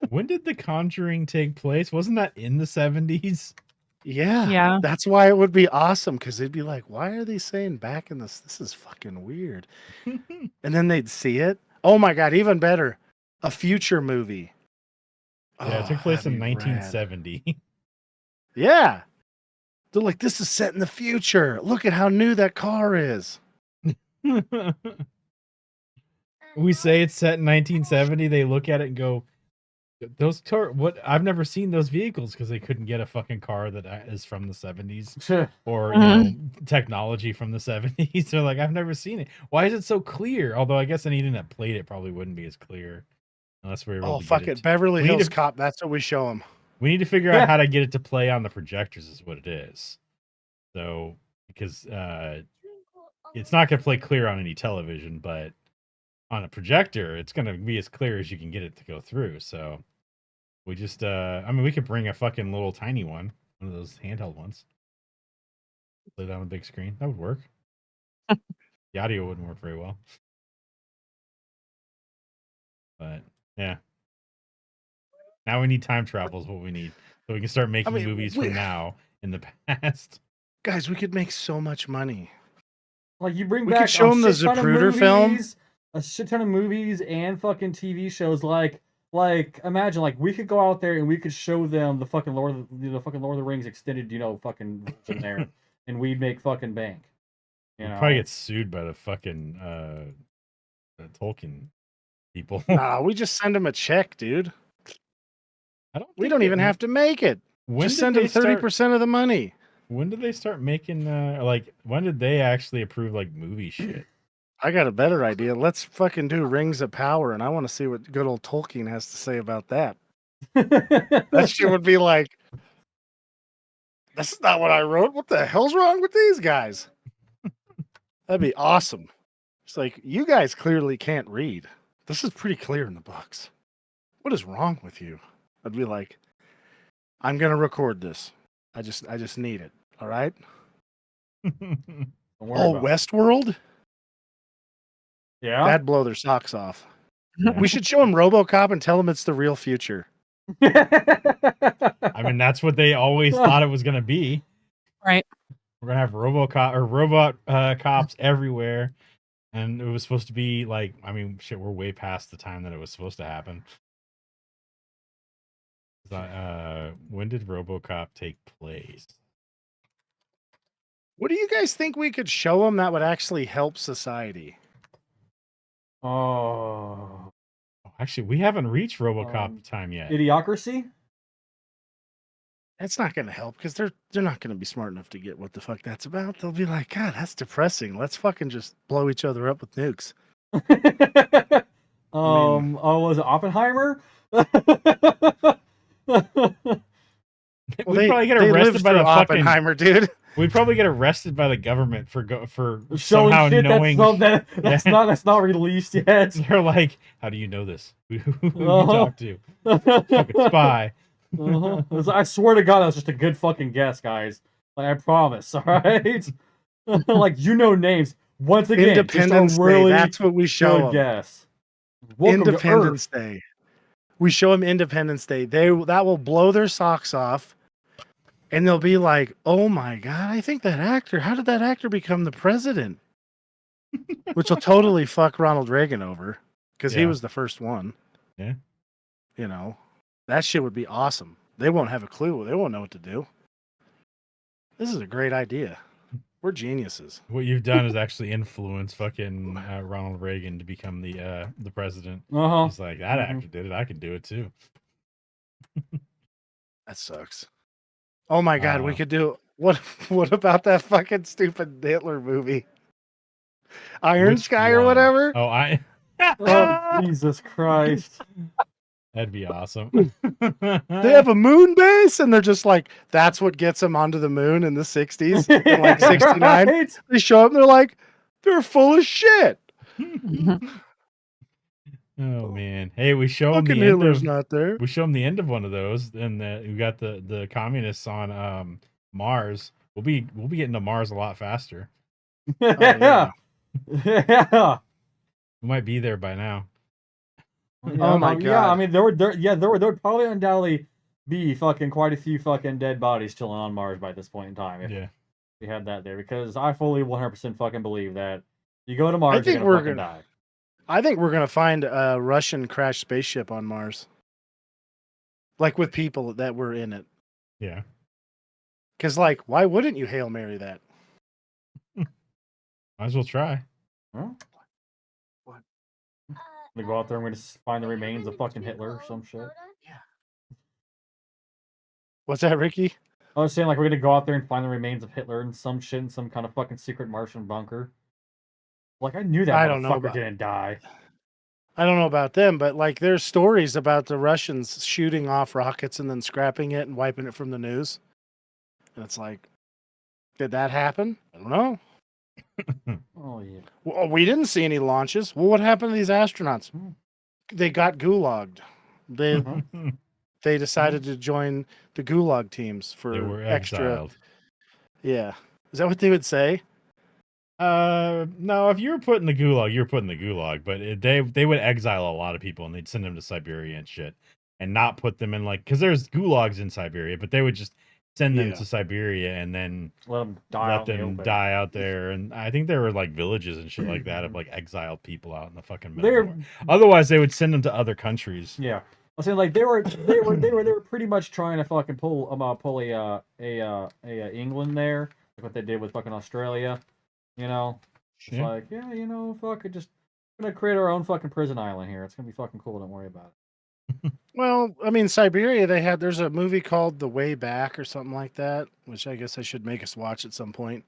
Speaker 1: When did The Conjuring take place? Wasn't that in the 70s?
Speaker 4: Yeah. That's why it would be awesome because they'd be like, why are they saying back in this? This is fucking weird. And then they'd see it. Oh my God, even better. A future movie.
Speaker 1: Yeah, it took place in 1970.
Speaker 4: Rad. Yeah. They're like, this is set in the future. Look at how new that car is.
Speaker 1: We say it's set in 1970. They look at it and go, what? I've never seen those vehicles because they couldn't get a fucking car that is from the 70s or technology from the 70s. They're like, I've never seen it. Why is it so clear? Although I guess anything that played it probably wouldn't be as clear unless we were able to
Speaker 4: fuck it. Beverly Hills Cop. That's what we show them.
Speaker 1: We need to figure out how to get it to play on the projectors is what it is. So, because it's not going to play clear on any television, but on a projector, it's going to be as clear as you can get it to go through. So we just, I mean, we could bring a fucking little tiny one of those handheld ones, play that on a big screen. That would work. The audio wouldn't work very well, but yeah. Now we need time travel is what we need, so we can start making movies from now in the past.
Speaker 4: Guys, we could make so much money.
Speaker 3: Like you bring
Speaker 4: We
Speaker 3: back
Speaker 4: could show
Speaker 3: a
Speaker 4: them the
Speaker 3: shit ton of
Speaker 4: Zapruder film.
Speaker 3: movies, a shit ton of movies and fucking TV shows. Like imagine like we could go out there and we could show them the fucking Lord of the Rings extended, fucking version there, and we'd make fucking bank. You know,
Speaker 1: Probably get sued by the fucking Tolkien people.
Speaker 4: Nah, we just send them a check, dude. We
Speaker 1: think
Speaker 4: don't
Speaker 1: they-
Speaker 4: even have to make it.
Speaker 1: When
Speaker 4: Just
Speaker 1: did
Speaker 4: send them
Speaker 1: they start-
Speaker 4: 30% of the money.
Speaker 1: When did they start making like when did they actually approve like movie shit?
Speaker 4: I got a better idea. Let's fucking do Rings of Power, and I want to see what good old Tolkien has to say about that. That shit would be like, this is not what I wrote. What the hell's wrong with these guys? That'd be awesome. It's like, you guys clearly can't read. This is pretty clear in the books. What is wrong with you? I'd be like, I'm gonna record this. I just need it. All right.
Speaker 3: Don't worry
Speaker 4: Oh,
Speaker 3: about it.
Speaker 4: Westworld?
Speaker 3: Yeah.
Speaker 4: That'd blow their socks off. We should show them RoboCop and tell them it's the real future.
Speaker 1: I mean, that's what they always thought it was gonna be.
Speaker 5: Right.
Speaker 1: We're gonna have RoboCop or robot cops everywhere, and it was supposed to be like, I mean, shit, we're way past the time that it was supposed to happen. When did RoboCop take place?
Speaker 4: What do you guys think we could show them that would actually help society?
Speaker 3: Oh,
Speaker 1: Actually, we haven't reached RoboCop time yet.
Speaker 3: Idiocracy.
Speaker 4: That's not going to help because they're not going to be smart enough to get what the fuck that's about. They'll be like, God, that's depressing. Let's fucking just blow each other up with nukes.
Speaker 3: Was it Oppenheimer?
Speaker 1: We'd probably get
Speaker 4: they
Speaker 1: arrested
Speaker 4: lived
Speaker 1: by the
Speaker 4: through
Speaker 1: fucking.
Speaker 4: Oppenheimer, dude.
Speaker 1: We'd probably get arrested by the government for
Speaker 3: Showing
Speaker 1: somehow
Speaker 3: shit
Speaker 1: knowing.
Speaker 3: that's not released yet.
Speaker 1: They're like, how do you know this? Who you
Speaker 3: Uh-huh.
Speaker 1: talk to? Fucking spy.
Speaker 3: I swear to God, that was just a good fucking guess, guys. Like I promise. All right. Like names. Once again,
Speaker 4: Independence
Speaker 3: just a really
Speaker 4: Day. That's what we show
Speaker 3: good
Speaker 4: them.
Speaker 3: guess. Welcome to
Speaker 4: Independence
Speaker 3: Earth.
Speaker 4: Day. We show them Independence Day. That will blow their socks off. And they'll be like, oh my God, I think that actor, how did that actor become the president? Which will totally fuck Ronald Reagan over because he
Speaker 1: Yeah.
Speaker 4: was the first one.
Speaker 1: Yeah.
Speaker 4: You know, that shit would be awesome. They won't have a clue. They won't know what to do. This is a great idea. We're geniuses.
Speaker 1: What you've done is actually influence fucking Ronald Reagan to become the president.
Speaker 3: Uh-huh.
Speaker 1: He's like, that actor did it. I can do it too.
Speaker 4: That sucks. Oh my God, we
Speaker 1: Uh,
Speaker 4: could do what about that fucking stupid Hitler movie? Iron
Speaker 1: Which
Speaker 4: Sky or
Speaker 1: one?
Speaker 4: whatever?
Speaker 1: Oh,
Speaker 3: Oh, Jesus Christ.
Speaker 1: that'd be awesome.
Speaker 4: They have a moon base and they're just like, that's what gets them onto the moon in the 60s. In like 69.
Speaker 3: Right?
Speaker 4: They show up and they're like, they're full of shit.
Speaker 1: Oh man! Hey, we show them
Speaker 4: Fucking
Speaker 1: the end
Speaker 4: Hitler's
Speaker 1: of.
Speaker 4: not there.
Speaker 1: We show them the end of one of those, and we got the communists on Mars. We'll be getting to Mars a lot faster.
Speaker 3: Yeah. Yeah.
Speaker 1: We might be there by now.
Speaker 4: Oh my
Speaker 3: Yeah,
Speaker 4: God.
Speaker 3: I mean there would probably undoubtedly be fucking quite a few fucking dead bodies chilling on Mars by this point in time if
Speaker 1: Yeah.
Speaker 3: we had that there, because I fully 100% fucking believe that you go to Mars,
Speaker 4: think
Speaker 3: you're gonna
Speaker 4: we're
Speaker 3: fucking
Speaker 4: gonna-
Speaker 3: die.
Speaker 4: I think we're going to find a Russian crashed spaceship on Mars. Like with people that were in it.
Speaker 1: Yeah.
Speaker 4: Because, like, why wouldn't you Hail Mary that?
Speaker 1: Might as well try.
Speaker 3: Huh? We go out there and we just find the remains of fucking Hitler or some shit.
Speaker 4: What's that, Ricky?
Speaker 3: I was saying, like, we're gonna go out there and find the remains of Hitler and some shit in some kind of fucking secret Martian bunker. Like, I knew that
Speaker 4: I don't know
Speaker 3: motherfucker
Speaker 4: about-
Speaker 3: didn't die.
Speaker 4: I don't know about them, but like there's stories about the Russians shooting off rockets and then scrapping it and wiping it from the news. And it's like, did that happen? I don't know.
Speaker 3: Oh yeah.
Speaker 4: Well, we didn't see any launches. Well, what happened to these astronauts?
Speaker 3: Hmm.
Speaker 4: They got gulagged. They
Speaker 3: Mhm.
Speaker 4: they decided to join the gulag teams for
Speaker 1: They were
Speaker 4: extra.
Speaker 1: exiled.
Speaker 4: Yeah, is that what they would say?
Speaker 1: No, if you were put in the gulag, you're put in the gulag. But they would exile a lot of people, and they'd send them to Siberia and shit, and not put them in like because there's gulags in Siberia, but they would just send them
Speaker 4: Yeah.
Speaker 1: to Siberia and then
Speaker 3: Let them die
Speaker 1: let
Speaker 3: out in the
Speaker 1: them
Speaker 3: open.
Speaker 1: die out there. And I think there were like villages and shit like that of like exiled people out in the fucking middle. of
Speaker 3: They're
Speaker 1: nowhere. Otherwise, they would send them to other countries.
Speaker 3: yeah. I was saying like they were pretty much trying to fucking pull England there, like what they did with fucking Australia. You know, it's
Speaker 1: Yeah.
Speaker 3: like fuck it, just gonna create our own fucking prison island here. It's gonna be fucking cool. Don't worry about it.
Speaker 4: Well, I mean, Siberia, there's a movie called The Way Back or something like that, which I guess I should make us watch at some point.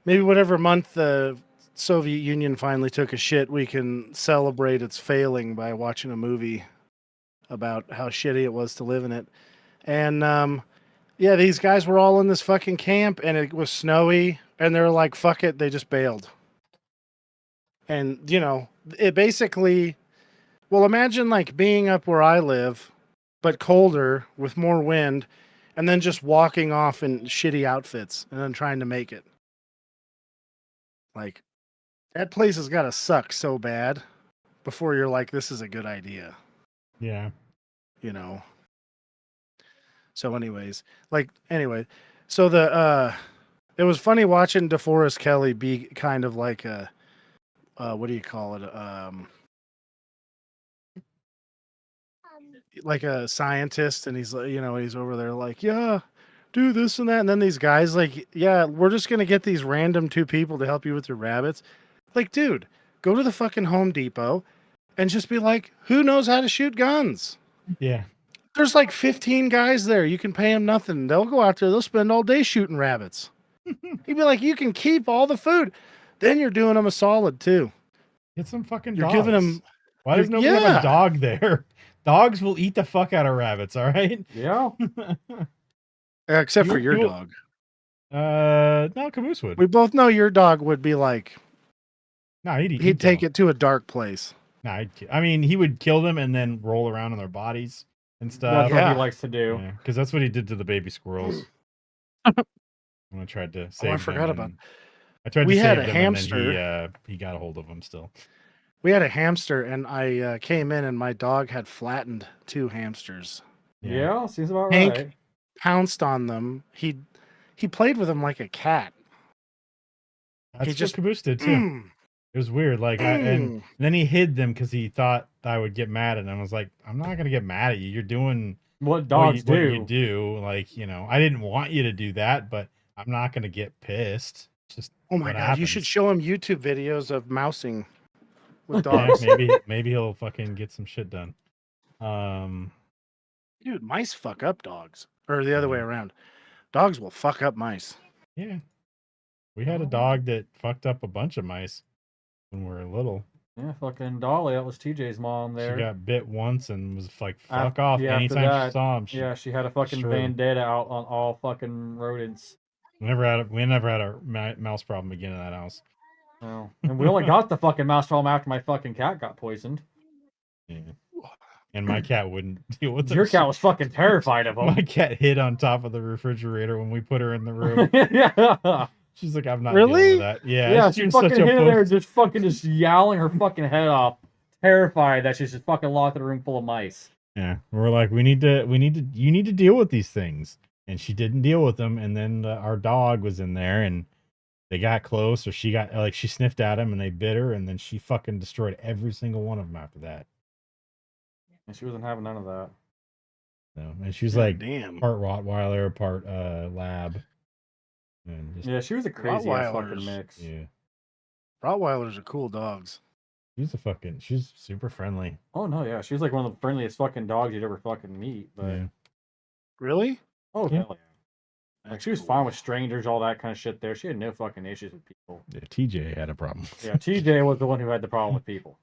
Speaker 4: Maybe whatever month the Soviet Union finally took a shit, we can celebrate its failing by watching a movie about how shitty it was to live in it. And yeah, these guys were all in this fucking camp, and it was snowy, and they were like, fuck it, they just bailed. And, it basically, well, imagine like being up where I live, but colder with more wind, and then just walking off in shitty outfits and then trying to make it. Like, that place has got to suck so bad before you're like, this is a good idea.
Speaker 1: Yeah.
Speaker 4: So anyways, so it was funny watching DeForest Kelly be kind of like a, what do you call it? Like a scientist, and he's like, he's over there like, yeah, do this and that. And then these guys like, yeah, we're just going to get these random 2 people to help you with your rabbits. Like, dude, go to the fucking Home Depot and just be like, who knows how to shoot guns?
Speaker 1: Yeah.
Speaker 4: There's like 15 guys there. You can pay them nothing. They'll go out there. They'll spend all day shooting rabbits. He'd be like, you can keep all the food. Then you're doing them a solid too.
Speaker 1: Get some fucking
Speaker 4: You're
Speaker 1: dogs.
Speaker 4: giving them.
Speaker 1: Why does nobody have a dog there? Dogs will eat the fuck out of rabbits, all right?
Speaker 3: Yeah.
Speaker 4: Except for your dog.
Speaker 1: No, Caboose would.
Speaker 4: We both know your dog would be like,
Speaker 1: no,
Speaker 4: he'd take it to a dark place.
Speaker 1: No, I mean, he would kill them and then roll around on their bodies and stuff.
Speaker 3: That's what he likes to do.
Speaker 1: Yeah, because that's what he did to the baby squirrels. When I tried to save them.
Speaker 4: I forgot about.
Speaker 1: I tried
Speaker 4: we
Speaker 1: to
Speaker 4: had
Speaker 1: save
Speaker 4: a
Speaker 1: them
Speaker 4: hamster.
Speaker 1: And then he got a hold of them still.
Speaker 4: We had a hamster, and I came in, and my dog had flattened 2 hamsters.
Speaker 3: Yeah, seems about
Speaker 4: Hank
Speaker 3: right.
Speaker 4: pounced on them. He played with them like a cat.
Speaker 1: That's
Speaker 4: he
Speaker 1: just Caboose did too. It was weird. Like, and then he hid them because he thought I would get mad at him. I was like, I'm not gonna get mad at you. You're doing
Speaker 3: what dogs do.
Speaker 1: What you do. Like, I didn't want you to do that, but I'm not gonna get pissed. It's just
Speaker 4: oh my god, you should show him YouTube videos of mousing with dogs.
Speaker 1: Yeah, maybe he'll fucking get some shit done.
Speaker 4: Dude, mice fuck up dogs, or the other way around. Dogs will fuck up mice.
Speaker 1: Yeah, we had a dog that fucked up a bunch of mice when we were little.
Speaker 3: Yeah, fucking Dolly. That was TJ's mom there.
Speaker 1: She got bit once and was like, fuck off.
Speaker 3: Yeah,
Speaker 1: anytime she saw him.
Speaker 3: She had a fucking vendetta out on all fucking rodents.
Speaker 1: We never had a mouse problem again in that house.
Speaker 3: Oh. And we only got the fucking mouse problem after my fucking cat got poisoned.
Speaker 1: Yeah. And my cat wouldn't deal with it.
Speaker 3: Your cat was fucking terrified of him.
Speaker 1: My cat hid on top of the refrigerator when we put her in the room.
Speaker 3: Yeah.
Speaker 1: She's like, I'm not
Speaker 4: really
Speaker 1: dealing with that. Yeah,
Speaker 3: she fucking hid in there, just yowling her fucking head off, terrified that she's just fucking locked in a room full of mice.
Speaker 1: Yeah, we're like, you need to deal with these things, and she didn't deal with them. And then our dog was in there, and they got close, or she sniffed at him, and they bit her, and then she fucking destroyed every single one of them after that.
Speaker 3: And she wasn't having none of that.
Speaker 1: No, and she was like,
Speaker 4: damn,
Speaker 1: part Rottweiler, part lab. And
Speaker 3: yeah, she was a crazy ass fucking mix.
Speaker 1: Yeah,
Speaker 4: Rottweilers are cool dogs.
Speaker 1: She's super friendly.
Speaker 3: Oh no, yeah, she was like one of the friendliest fucking dogs you'd ever fucking meet. But
Speaker 1: Yeah.
Speaker 4: Really?
Speaker 3: oh
Speaker 1: Yeah.
Speaker 3: hell yeah. Like she was fine with strangers, all that kind of shit. There, she had no fucking issues with people.
Speaker 1: Yeah, TJ had a problem.
Speaker 3: Yeah, TJ was the one who had the problem with people.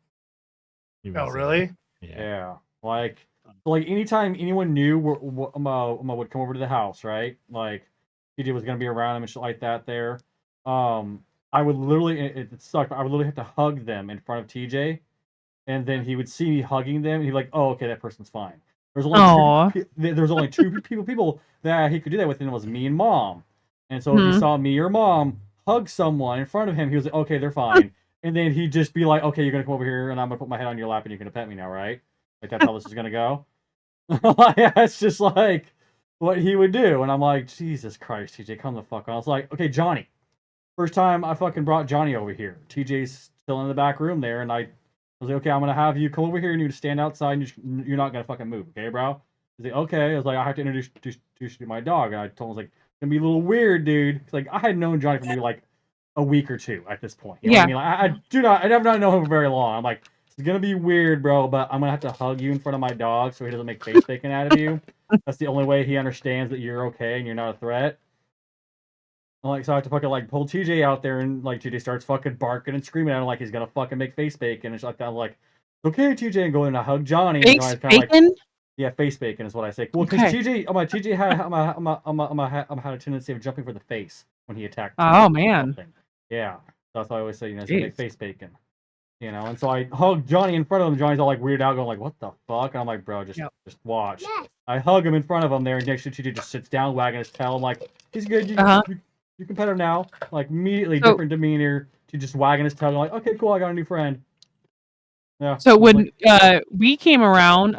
Speaker 4: Oh really?
Speaker 3: Yeah, like anytime anyone knew would come over to the house, right? Like TJ was gonna be around him and shit like that. There, I would literally, it sucked. I would literally have to hug them in front of TJ, and then he would see me hugging them, and he'd be like, "Oh, okay, that person's fine." There's only
Speaker 5: Aw.
Speaker 3: there's only two people that he could do that with, and it was me and mom. And so if he
Speaker 5: Mhm.
Speaker 3: saw me or mom hug someone in front of him, he was like, "Okay, they're fine." And then he'd just be like, "Okay, you're gonna come over here, and I'm gonna put my head on your lap, and you're gonna pet me now, right? Like that's how this is gonna go." Yeah, it's just like what he would do, and I'm like, Jesus Christ, TJ, come the fuck on. I was like, okay, Johnny. First time I fucking brought Johnny over here. TJ's still in the back room there, and I was like, okay, I'm gonna have you come over here and you just stand outside and you're not gonna fucking move, okay, bro? He's like, okay. I was like, I have to introduce you to my dog, and I told him, I was like, it's gonna be a little weird, dude. Like, I had known Johnny for maybe like a week or two at this point. You know what I mean? Like, I have not known him for very long. I'm like, it's gonna be weird, bro, but I'm gonna have to hug you in front of my dog so he doesn't make face bacon out of you. That's the only way he understands that you're okay and you're not a threat. Like, so I have to fucking like pull TJ out there, and like TJ starts fucking barking and screaming at him like he's gonna fucking make face bacon and shit like that. I'm like, okay, TJ, and go in and hug Johnny. And
Speaker 5: Face
Speaker 3: Johnny's kind of like,
Speaker 5: bacon?
Speaker 3: yeah, face bacon is what I say. Well, because
Speaker 5: Okay.
Speaker 3: TJ had a tendency of jumping for the face when he attacked.
Speaker 5: Oh, man.
Speaker 3: Something. Yeah, that's why I always say, it's gonna make face bacon. And so I hug Johnny in front of him. Johnny's all like weirded out, going like, "What the fuck?" And I'm like, "Bro, just watch."
Speaker 2: Yes.
Speaker 3: I hug him in front of him there, and next to TJ just sits down, wagging his tail. I'm like, "He's good. You can pet him now." Like immediately different demeanor to just wagging his tail. I'm like, "Okay, cool. I got a new friend." Yeah.
Speaker 5: So when we came around,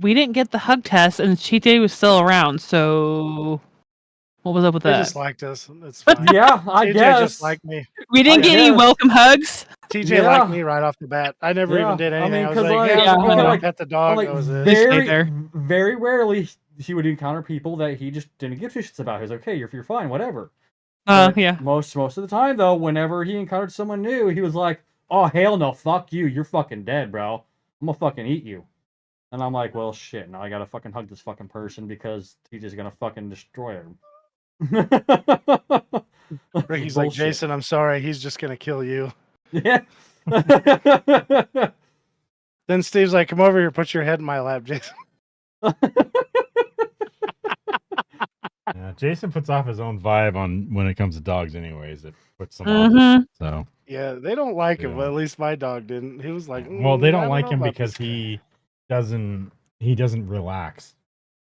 Speaker 5: we didn't get the hug test, and TJ was still around. So what was up with
Speaker 4: They
Speaker 5: that?
Speaker 4: just liked us. It's fine.
Speaker 3: Yeah, I
Speaker 4: TJ
Speaker 3: guess.
Speaker 4: just liked me.
Speaker 5: We didn't get any welcome hugs.
Speaker 4: TJ liked me right off the bat. I never even did anything. I was like,
Speaker 3: like,
Speaker 4: pet the dog.
Speaker 3: Like,
Speaker 4: That was it.
Speaker 3: very rarely he would encounter people that he just didn't give two shits about. He was okay, you're fine, whatever.
Speaker 5: Yeah.
Speaker 3: Most of the time though, whenever he encountered someone new, he was like, "Oh hell no, fuck you, you're fucking dead, bro. I'm gonna fucking eat you." And I'm like, well shit, now I gotta fucking hug this fucking person because TJ's gonna fucking destroy him.
Speaker 4: Ricky's like, Jason, I'm sorry, he's just gonna kill you.
Speaker 3: Yeah.
Speaker 4: Then Steve's like, come over here, put your head in my lap, Jason.
Speaker 1: Yeah, Jason puts off his own vibe on when it comes to dogs anyways. It puts them off. So
Speaker 4: yeah, they don't like him, but at least my dog didn't. He was like,
Speaker 1: well, they don't like him because he doesn't relax.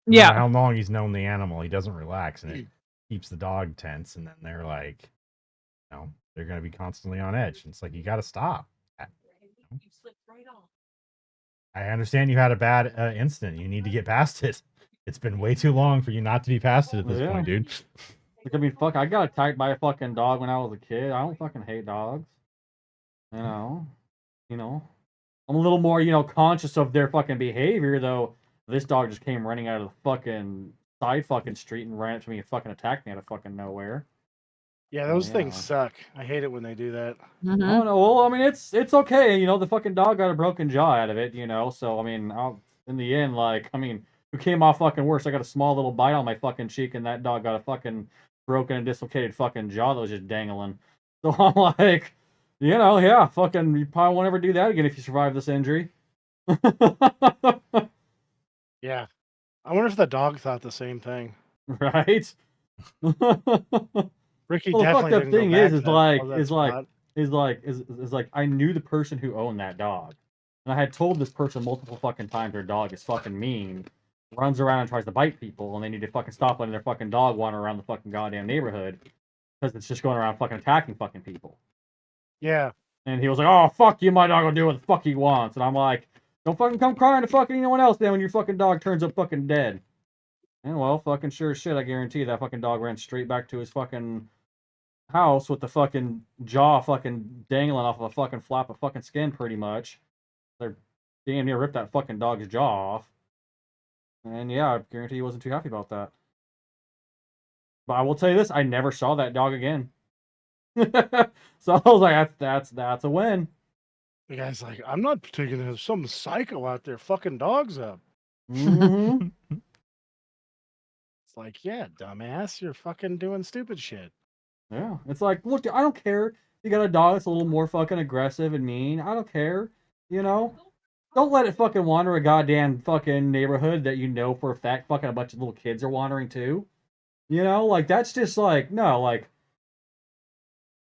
Speaker 1: No
Speaker 5: Yeah.
Speaker 1: matter how long he's known the animal, he doesn't relax, and it keeps the dog tense, and then they're like, they're going to be constantly on edge. And it's like, you got to stop.
Speaker 5: You slipped right off.
Speaker 1: I understand you had a bad incident. You need to get past it. It's been way too long for you not to be past it at this point, dude.
Speaker 3: Like, I mean, fuck, I got attacked by a fucking dog when I was a kid. I don't fucking hate dogs. You know? I'm a little more, conscious of their fucking behavior, though. This dog just came running out of the fucking side fucking street and ran up to me and fucking attacked me out of fucking nowhere.
Speaker 4: Yeah, those things suck. I hate it when they do that.
Speaker 3: Oh no, well, I mean, it's okay. The fucking dog got a broken jaw out of it, so, I mean, in the end, like, I mean, who came off fucking worse? I got a small little bite on my fucking cheek, and that dog got a fucking broken and dislocated fucking jaw that was just dangling. So I'm like, yeah, fucking, you probably won't ever do that again if you survive this injury.
Speaker 4: Yeah. I wonder if the dog thought the same thing.
Speaker 3: Right?
Speaker 4: Ricky
Speaker 3: Well, the
Speaker 4: definitely
Speaker 3: fucked up
Speaker 4: didn't
Speaker 3: thing
Speaker 4: go back
Speaker 3: is like I knew the person who owned that dog, and I had told this person multiple fucking times their dog is fucking mean, runs around and tries to bite people, and they need to fucking stop letting their fucking dog wander around the fucking goddamn neighborhood because it's just going around fucking attacking fucking people.
Speaker 4: Yeah.
Speaker 3: And he was like, "Oh fuck you, my dog will do what the fuck he wants," and I'm like, "Don't fucking come crying to fucking anyone else then when your fucking dog turns up fucking dead." And well, fucking sure as shit, I guarantee that fucking dog ran straight back to his fucking house with the fucking jaw fucking dangling off of a fucking flap of fucking skin, pretty much. They're damn near ripped that fucking dog's jaw off. And yeah, I guarantee he wasn't too happy about that. But I will tell you this, I never saw that dog again. So I was like, that's a win.
Speaker 4: The guy's like, I'm not taking some psycho out there fucking dogs up.
Speaker 3: Mm-hmm.
Speaker 4: It's like, yeah, dumbass, you're fucking doing stupid shit.
Speaker 3: Yeah, it's like, look, I don't care if you got a dog that's a little more fucking aggressive and mean. I don't care, Don't let it fucking wander a goddamn fucking neighborhood that for a fact fucking a bunch of little kids are wandering too. Like, that's just like, no, like,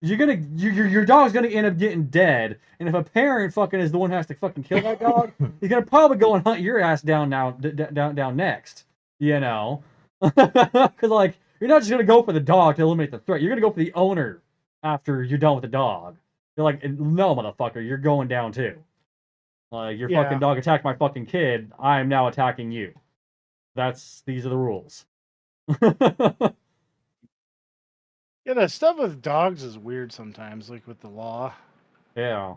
Speaker 3: your dog's gonna end up getting dead. And if a parent fucking is the one who has to fucking kill that dog, he's gonna probably go and hunt your ass down now, down next. You know, because like you're not just gonna go for the dog to eliminate the threat. You're gonna go for the owner after you're done with the dog. You're like, no, motherfucker, you're going down too. Like your fucking dog attacked my fucking kid. I am now attacking you. These are the rules.
Speaker 4: Yeah, the stuff with dogs is weird sometimes, like with the law.
Speaker 3: Yeah.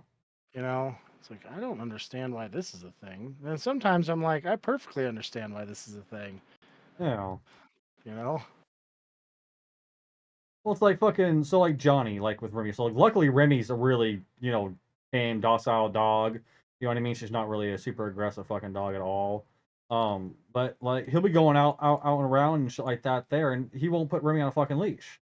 Speaker 4: You know, it's like I don't understand why this is a thing. And sometimes I'm like, I perfectly understand why this is a thing.
Speaker 3: Yeah.
Speaker 4: You know?
Speaker 3: Well, it's like fucking so like Johnny, like with Remy. So like, luckily Remy's a really tame, docile dog. You know what I mean? She's not really a super aggressive fucking dog at all. But like he'll be going out and around and shit like that there, and he won't put Remy on a fucking leash.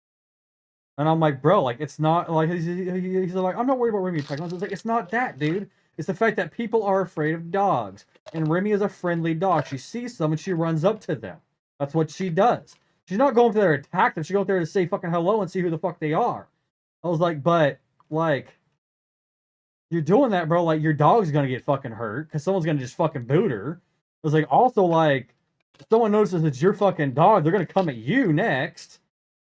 Speaker 3: And I'm like, bro, like it's not like he's like, I'm not worried about Remy attacking. It's like it's not that, dude. It's the fact that people are afraid of dogs, and Remy is a friendly dog. She sees them and she runs up to them. That's what she does. She's not going there to attack them. She's going there to say fucking hello and see who the fuck they are. I was like, but like, you're doing that, bro. Like your dog's gonna get fucking hurt because someone's gonna just fucking boot her. I was like, also like, if someone notices it's your fucking dog, they're gonna come at you next.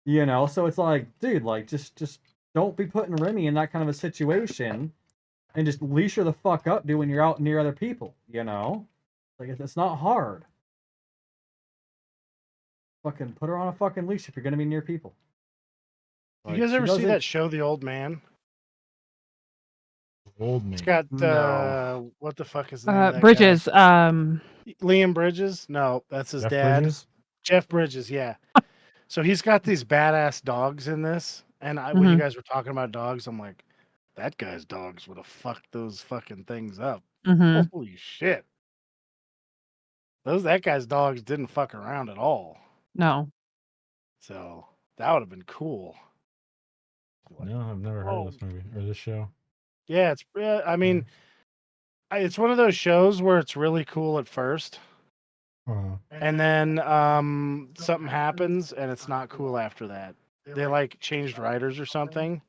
Speaker 3: You know, so it's like, dude, like just don't be putting Remy in that kind of a situation, and just leash her the fuck up, dude, when you're out near other people. You know, like it's not hard. Fucking put her on a fucking leash if you're gonna be near people.
Speaker 4: You guys ever see that show, The Old Man?
Speaker 1: Old man.
Speaker 4: It's got
Speaker 3: No.
Speaker 4: what the fuck is the name of that
Speaker 5: Bridges.
Speaker 4: guy? Liam Bridges? No, that's his
Speaker 1: Jeff
Speaker 4: dad.
Speaker 1: Bridges?
Speaker 4: Jeff Bridges, yeah. So he's got these badass dogs in this, and when you guys were talking about dogs, I'm like, that guy's dogs would have fucked those fucking things up. Holy shit! That guy's dogs didn't fuck around at all.
Speaker 5: No.
Speaker 4: So that would have been cool.
Speaker 1: No, I've never heard of this movie or this show.
Speaker 4: Yeah, I mean, it's one of those shows where it's really cool at first, and then something happens and it's not cool after that. They like changed writers or something.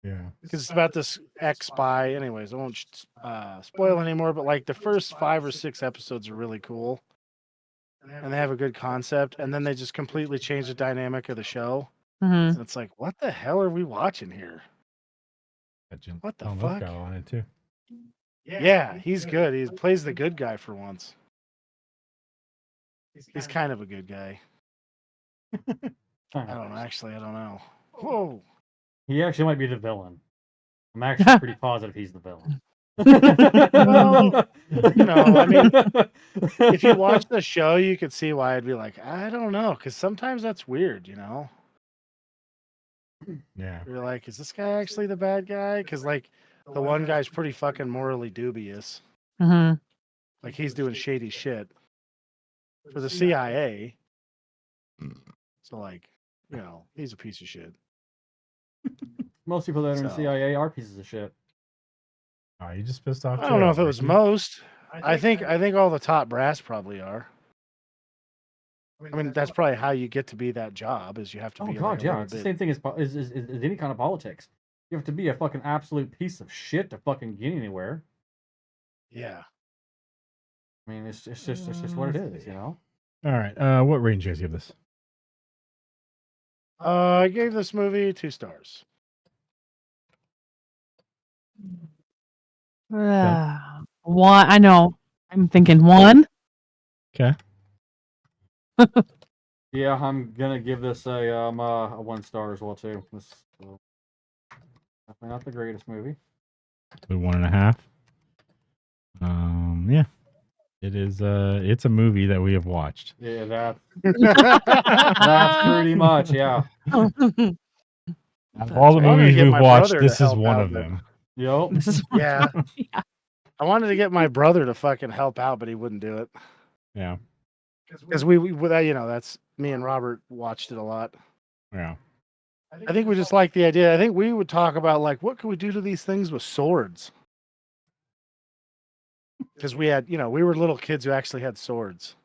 Speaker 1: Yeah,
Speaker 4: because it's about this ex-spy. Anyways, I won't spoil anymore, but like the first 5 or 6 episodes are really cool, and they have a good concept, and then they just completely change the dynamic of the show. And it's like, what the hell are we watching here? What the fuck?
Speaker 1: Guy on it too.
Speaker 4: Yeah, he's good. He plays the good guy for once. He's kind of a good guy. I don't know. Actually, I don't know. Whoa.
Speaker 3: He actually might be the villain. I'm actually pretty positive he's the villain.
Speaker 4: Well, I mean, if you watch the show, you could see why I'd be like, I don't know, because sometimes that's weird,
Speaker 1: Yeah.
Speaker 4: You're like, is this guy actually the bad guy? Because like the one guy's pretty fucking morally dubious. Like he's doing shady shit for the CIA. So like, he's a piece of shit.
Speaker 3: Most people that are in the CIA are pieces of shit.
Speaker 1: Oh, you just pissed off.
Speaker 4: I don't know if it was most. I think all the top brass probably are. I mean, that's probably how you get to be that job. Is you have to be.
Speaker 3: Oh god, yeah, it's the same thing as any kind of politics. You have to be a fucking absolute piece of shit to fucking get anywhere.
Speaker 4: Yeah.
Speaker 3: I mean, it's just what it is,
Speaker 1: All right. What range do you guys give this?
Speaker 4: I gave this movie 2 stars.
Speaker 5: One. I know. I'm thinking 1.
Speaker 1: Okay.
Speaker 3: Yeah, I'm gonna give this a 1 star as well too. This definitely not the greatest movie.
Speaker 1: 1.5. Yeah. It is. It's a movie that we have watched.
Speaker 3: Yeah, that's pretty much, yeah.
Speaker 1: All the movies we've watched, this is one of them.
Speaker 3: Yep.
Speaker 5: This is
Speaker 4: Yeah. I wanted to get my brother to fucking help out, but he wouldn't do it.
Speaker 1: Yeah.
Speaker 4: Because we that's me and Robert watched it a lot.
Speaker 1: Yeah.
Speaker 4: I think we just like the idea. I think we would talk about like, what could we do to these things with swords? Because we had, we were little kids who actually had swords.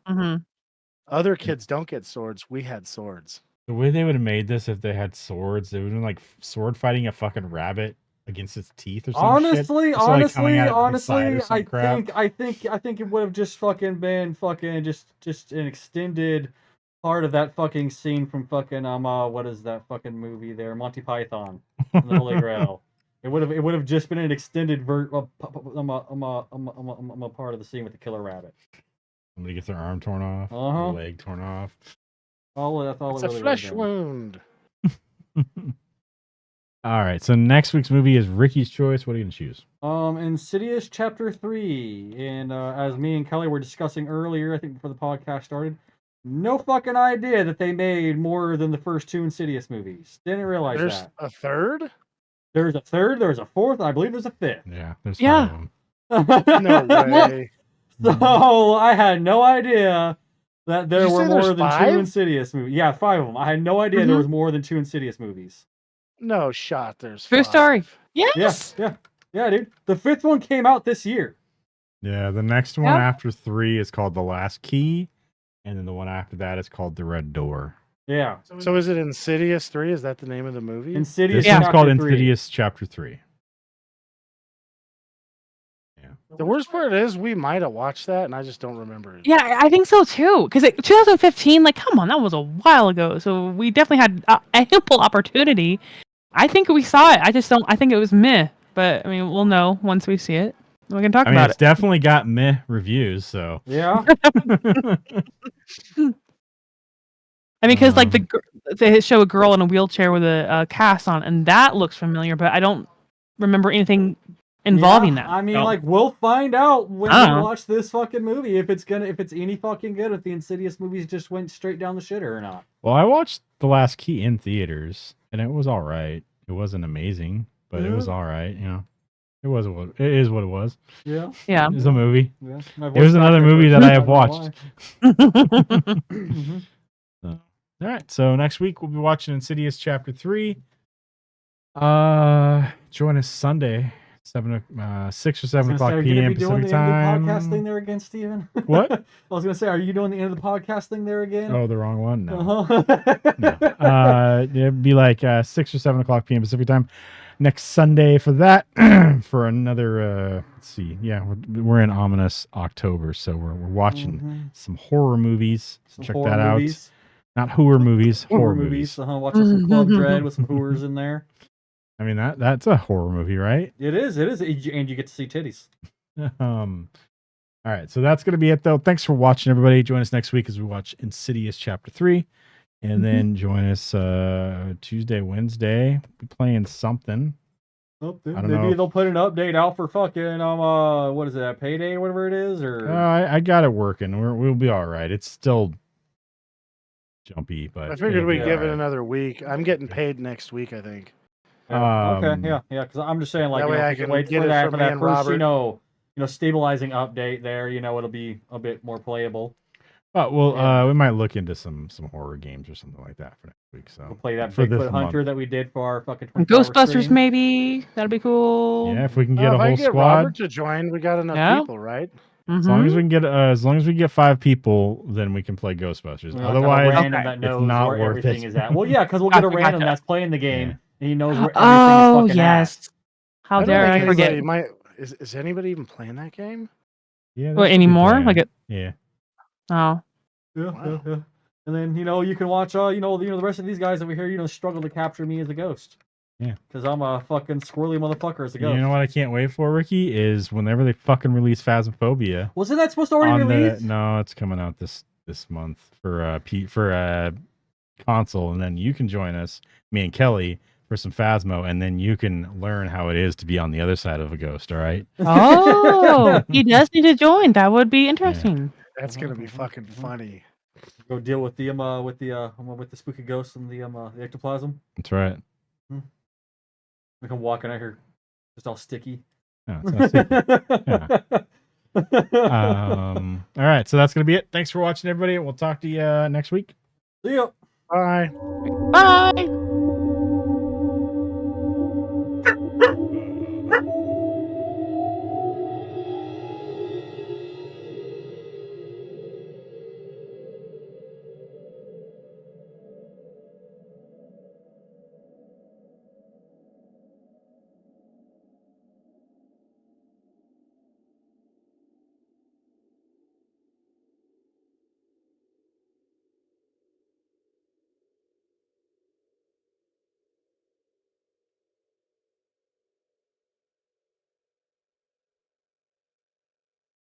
Speaker 4: Other kids don't get swords. We had swords.
Speaker 1: The way they would have made this if they had swords, they would have been like sword fighting a fucking rabbit against its teeth or some shit.
Speaker 3: Honestly,
Speaker 1: It's, like, coming out of the side or
Speaker 3: honestly,
Speaker 1: some
Speaker 3: I
Speaker 1: crap.
Speaker 3: think it would have just fucking been fucking just an extended part of that fucking scene from fucking what is that fucking movie there, Monty Python and the Holy Grail. It would have just been an extended part of the scene with the killer rabbit.
Speaker 1: Somebody gets their arm torn off,
Speaker 3: Uh-huh.
Speaker 1: their leg torn off.
Speaker 3: That's all
Speaker 4: It's
Speaker 3: it
Speaker 4: a
Speaker 3: really
Speaker 4: flesh
Speaker 3: would've
Speaker 4: wound.
Speaker 1: All right, so next week's movie is Ricky's Choice. What are you gonna choose?
Speaker 3: been. Insidious Chapter 3, and as me and Kelly were discussing earlier, I think before the podcast started, no fucking idea that they made more than the first 2 Insidious movies. Didn't realize
Speaker 4: There's
Speaker 3: that.
Speaker 4: a third?
Speaker 3: There's a third, there's a fourth, and I believe there's a fifth.
Speaker 1: Yeah, there's
Speaker 5: Yeah.
Speaker 1: 5 of them.
Speaker 4: No way.
Speaker 3: So I had no idea that there
Speaker 4: Did you
Speaker 3: were
Speaker 4: say
Speaker 3: more
Speaker 4: there's
Speaker 3: than 2
Speaker 4: 5?
Speaker 3: Insidious movies. Yeah, 5 of them. I had no idea there
Speaker 5: Mhm.
Speaker 3: was more than 2 Insidious movies.
Speaker 4: No shot. There's
Speaker 5: True
Speaker 4: 5.
Speaker 5: story. Yes.
Speaker 3: Yeah, dude. The 5th one came out this year.
Speaker 1: Yeah, the next one
Speaker 5: Yeah.
Speaker 1: after 3 is called The Last Key, and then the one after that is called The Red Door.
Speaker 3: Yeah.
Speaker 4: So is it Insidious 3? Is that the name of the movie?
Speaker 3: Insidious
Speaker 1: This one's
Speaker 3: Chapter
Speaker 1: called
Speaker 3: 3.
Speaker 1: Insidious Chapter 3.
Speaker 4: The worst part is we might have watched that and I just don't remember it.
Speaker 5: Yeah, I think so too. Because 2015, like, come on, that was a while ago. So we definitely had ample opportunity. I think we saw it. I just don't. I think it was meh. But I mean, we'll know once we see it. We can talk
Speaker 1: I mean,
Speaker 5: about
Speaker 1: it's
Speaker 5: it.
Speaker 1: definitely got meh reviews, so.
Speaker 3: Yeah.
Speaker 5: I mean, because like they show a girl in a wheelchair with a cast on, and that looks familiar, but I don't remember anything involving
Speaker 3: Yeah,
Speaker 5: that.
Speaker 3: I mean,
Speaker 5: So-
Speaker 3: like, we'll find out when
Speaker 5: I
Speaker 3: we
Speaker 5: don't know.
Speaker 3: watch this fucking movie if it's any fucking good, if the Insidious movies just went straight down the shitter or not.
Speaker 1: Well, I watched The Last Key in theaters, and it was all right. It wasn't amazing, but it was all right. You know, it is what it was.
Speaker 3: Yeah.
Speaker 5: yeah.
Speaker 1: It's a movie.
Speaker 3: Yeah.
Speaker 1: It was another movie that I have watched.
Speaker 3: Mm-hmm.
Speaker 1: So, all right, so next week we'll be watching Insidious Chapter 3. Join us Sunday, 6 or 7 o'clock
Speaker 3: Are you
Speaker 1: p.m.
Speaker 3: gonna be doing
Speaker 1: Pacific
Speaker 3: the end of
Speaker 1: time.
Speaker 3: the podcast thing there again, Steven?
Speaker 1: What?
Speaker 3: I was gonna say, are you doing the end of the podcast thing there again?
Speaker 1: Oh, the wrong one. No.
Speaker 3: Uh-huh.
Speaker 1: It'd be like 6 or 7 o'clock p.m. Pacific time next Sunday for that. For another. Let's see. Yeah, we're in Ominous October, so we're watching
Speaker 3: Mhm.
Speaker 1: some horror movies.
Speaker 3: Some
Speaker 1: Check
Speaker 3: horror
Speaker 1: that out.
Speaker 3: movies.
Speaker 1: Not horror movies.
Speaker 3: Horror movies. Watching some Club Dread with some hooers in there.
Speaker 1: I mean that's a horror movie, right?
Speaker 3: It is, and you get to see titties.
Speaker 1: All right, so that's gonna be it though. Thanks for watching, everybody. Join us next week as we watch Insidious Chapter 3, and then join us Tuesday, Wednesday. We'll be playing something.
Speaker 3: Oh,
Speaker 1: I don't
Speaker 3: maybe
Speaker 1: know.
Speaker 3: they'll put an update out for fucking what is it, Payday or whatever it is, or
Speaker 1: I got it working. We'll be all right. It's still jumpy, but
Speaker 4: I figured
Speaker 1: it'll be
Speaker 4: we'd give
Speaker 1: all
Speaker 4: it
Speaker 1: right.
Speaker 4: another week. I'm getting paid next week, I think.
Speaker 3: okay, yeah, because I'm just saying, like,
Speaker 4: That
Speaker 3: you know,
Speaker 4: way I
Speaker 3: if you
Speaker 4: can
Speaker 3: wait
Speaker 4: get
Speaker 3: for
Speaker 4: it
Speaker 3: that
Speaker 4: from
Speaker 3: for
Speaker 4: me
Speaker 3: that
Speaker 4: and
Speaker 3: first,
Speaker 4: Robert.
Speaker 3: Stabilizing update there, it'll be a bit more playable.
Speaker 1: Well,
Speaker 3: Yeah.
Speaker 1: we might look into some horror games or something like that for next week. So
Speaker 3: We'll play that
Speaker 1: for this
Speaker 3: Bigfoot Hunter
Speaker 1: month.
Speaker 3: that we did for our fucking 24-hour
Speaker 5: Ghostbusters,
Speaker 3: stream.
Speaker 5: maybe that'd be cool.
Speaker 1: Yeah, if we can get a
Speaker 4: If I
Speaker 1: whole
Speaker 4: can get
Speaker 1: squad.
Speaker 4: Robert to join, we got enough
Speaker 5: Yeah.
Speaker 4: people, right?
Speaker 1: As long as
Speaker 5: Mhm.
Speaker 1: we can get as long as we get 5 people, then we can play Ghostbusters.
Speaker 3: We're not gonna
Speaker 1: Otherwise,
Speaker 3: random
Speaker 5: Okay.
Speaker 3: that
Speaker 1: it's
Speaker 3: knows
Speaker 1: not
Speaker 3: where
Speaker 1: worth
Speaker 3: everything
Speaker 1: it.
Speaker 3: is at. Well, yeah, because we'll get a
Speaker 5: Gotcha,
Speaker 3: random
Speaker 5: gotcha.
Speaker 3: that's playing the game,
Speaker 1: Yeah.
Speaker 3: and he knows where everything
Speaker 5: Oh
Speaker 3: is fucking
Speaker 5: yes. How
Speaker 4: don't
Speaker 5: dare
Speaker 4: think
Speaker 5: I forget?
Speaker 4: anybody is anybody even playing that game?
Speaker 1: Yeah,
Speaker 5: What
Speaker 1: there's people
Speaker 5: anymore?
Speaker 1: playing
Speaker 5: Like
Speaker 1: it.
Speaker 5: it?
Speaker 1: Yeah.
Speaker 5: Oh.
Speaker 3: Yeah,
Speaker 4: Wow.
Speaker 3: yeah. And then you can watch the rest of these guys over here struggle to capture me as a ghost.
Speaker 1: Yeah.
Speaker 3: Because I'm a fucking squirrely motherfucker as a ghost.
Speaker 1: You know what I can't wait for, Ricky, is whenever they fucking release Phasmophobia.
Speaker 3: Wasn't that supposed to already release?
Speaker 1: No, it's coming out this month for console, and then you can join us, me and Kelly, for some Phasmo, and then you can learn how it is to be on the other side of a ghost. All right.
Speaker 5: Oh, he does need to join. That would be interesting.
Speaker 4: That's gonna be fucking funny.
Speaker 3: Go deal with the with the spooky ghosts and the ectoplasm.
Speaker 1: That's right.
Speaker 3: We can walk in out here, just all sticky.
Speaker 1: Yeah, it's not secret. All right, so that's gonna be it. Thanks for watching, everybody. We'll talk to you next week.
Speaker 3: See ya.
Speaker 4: Bye.
Speaker 5: Bye.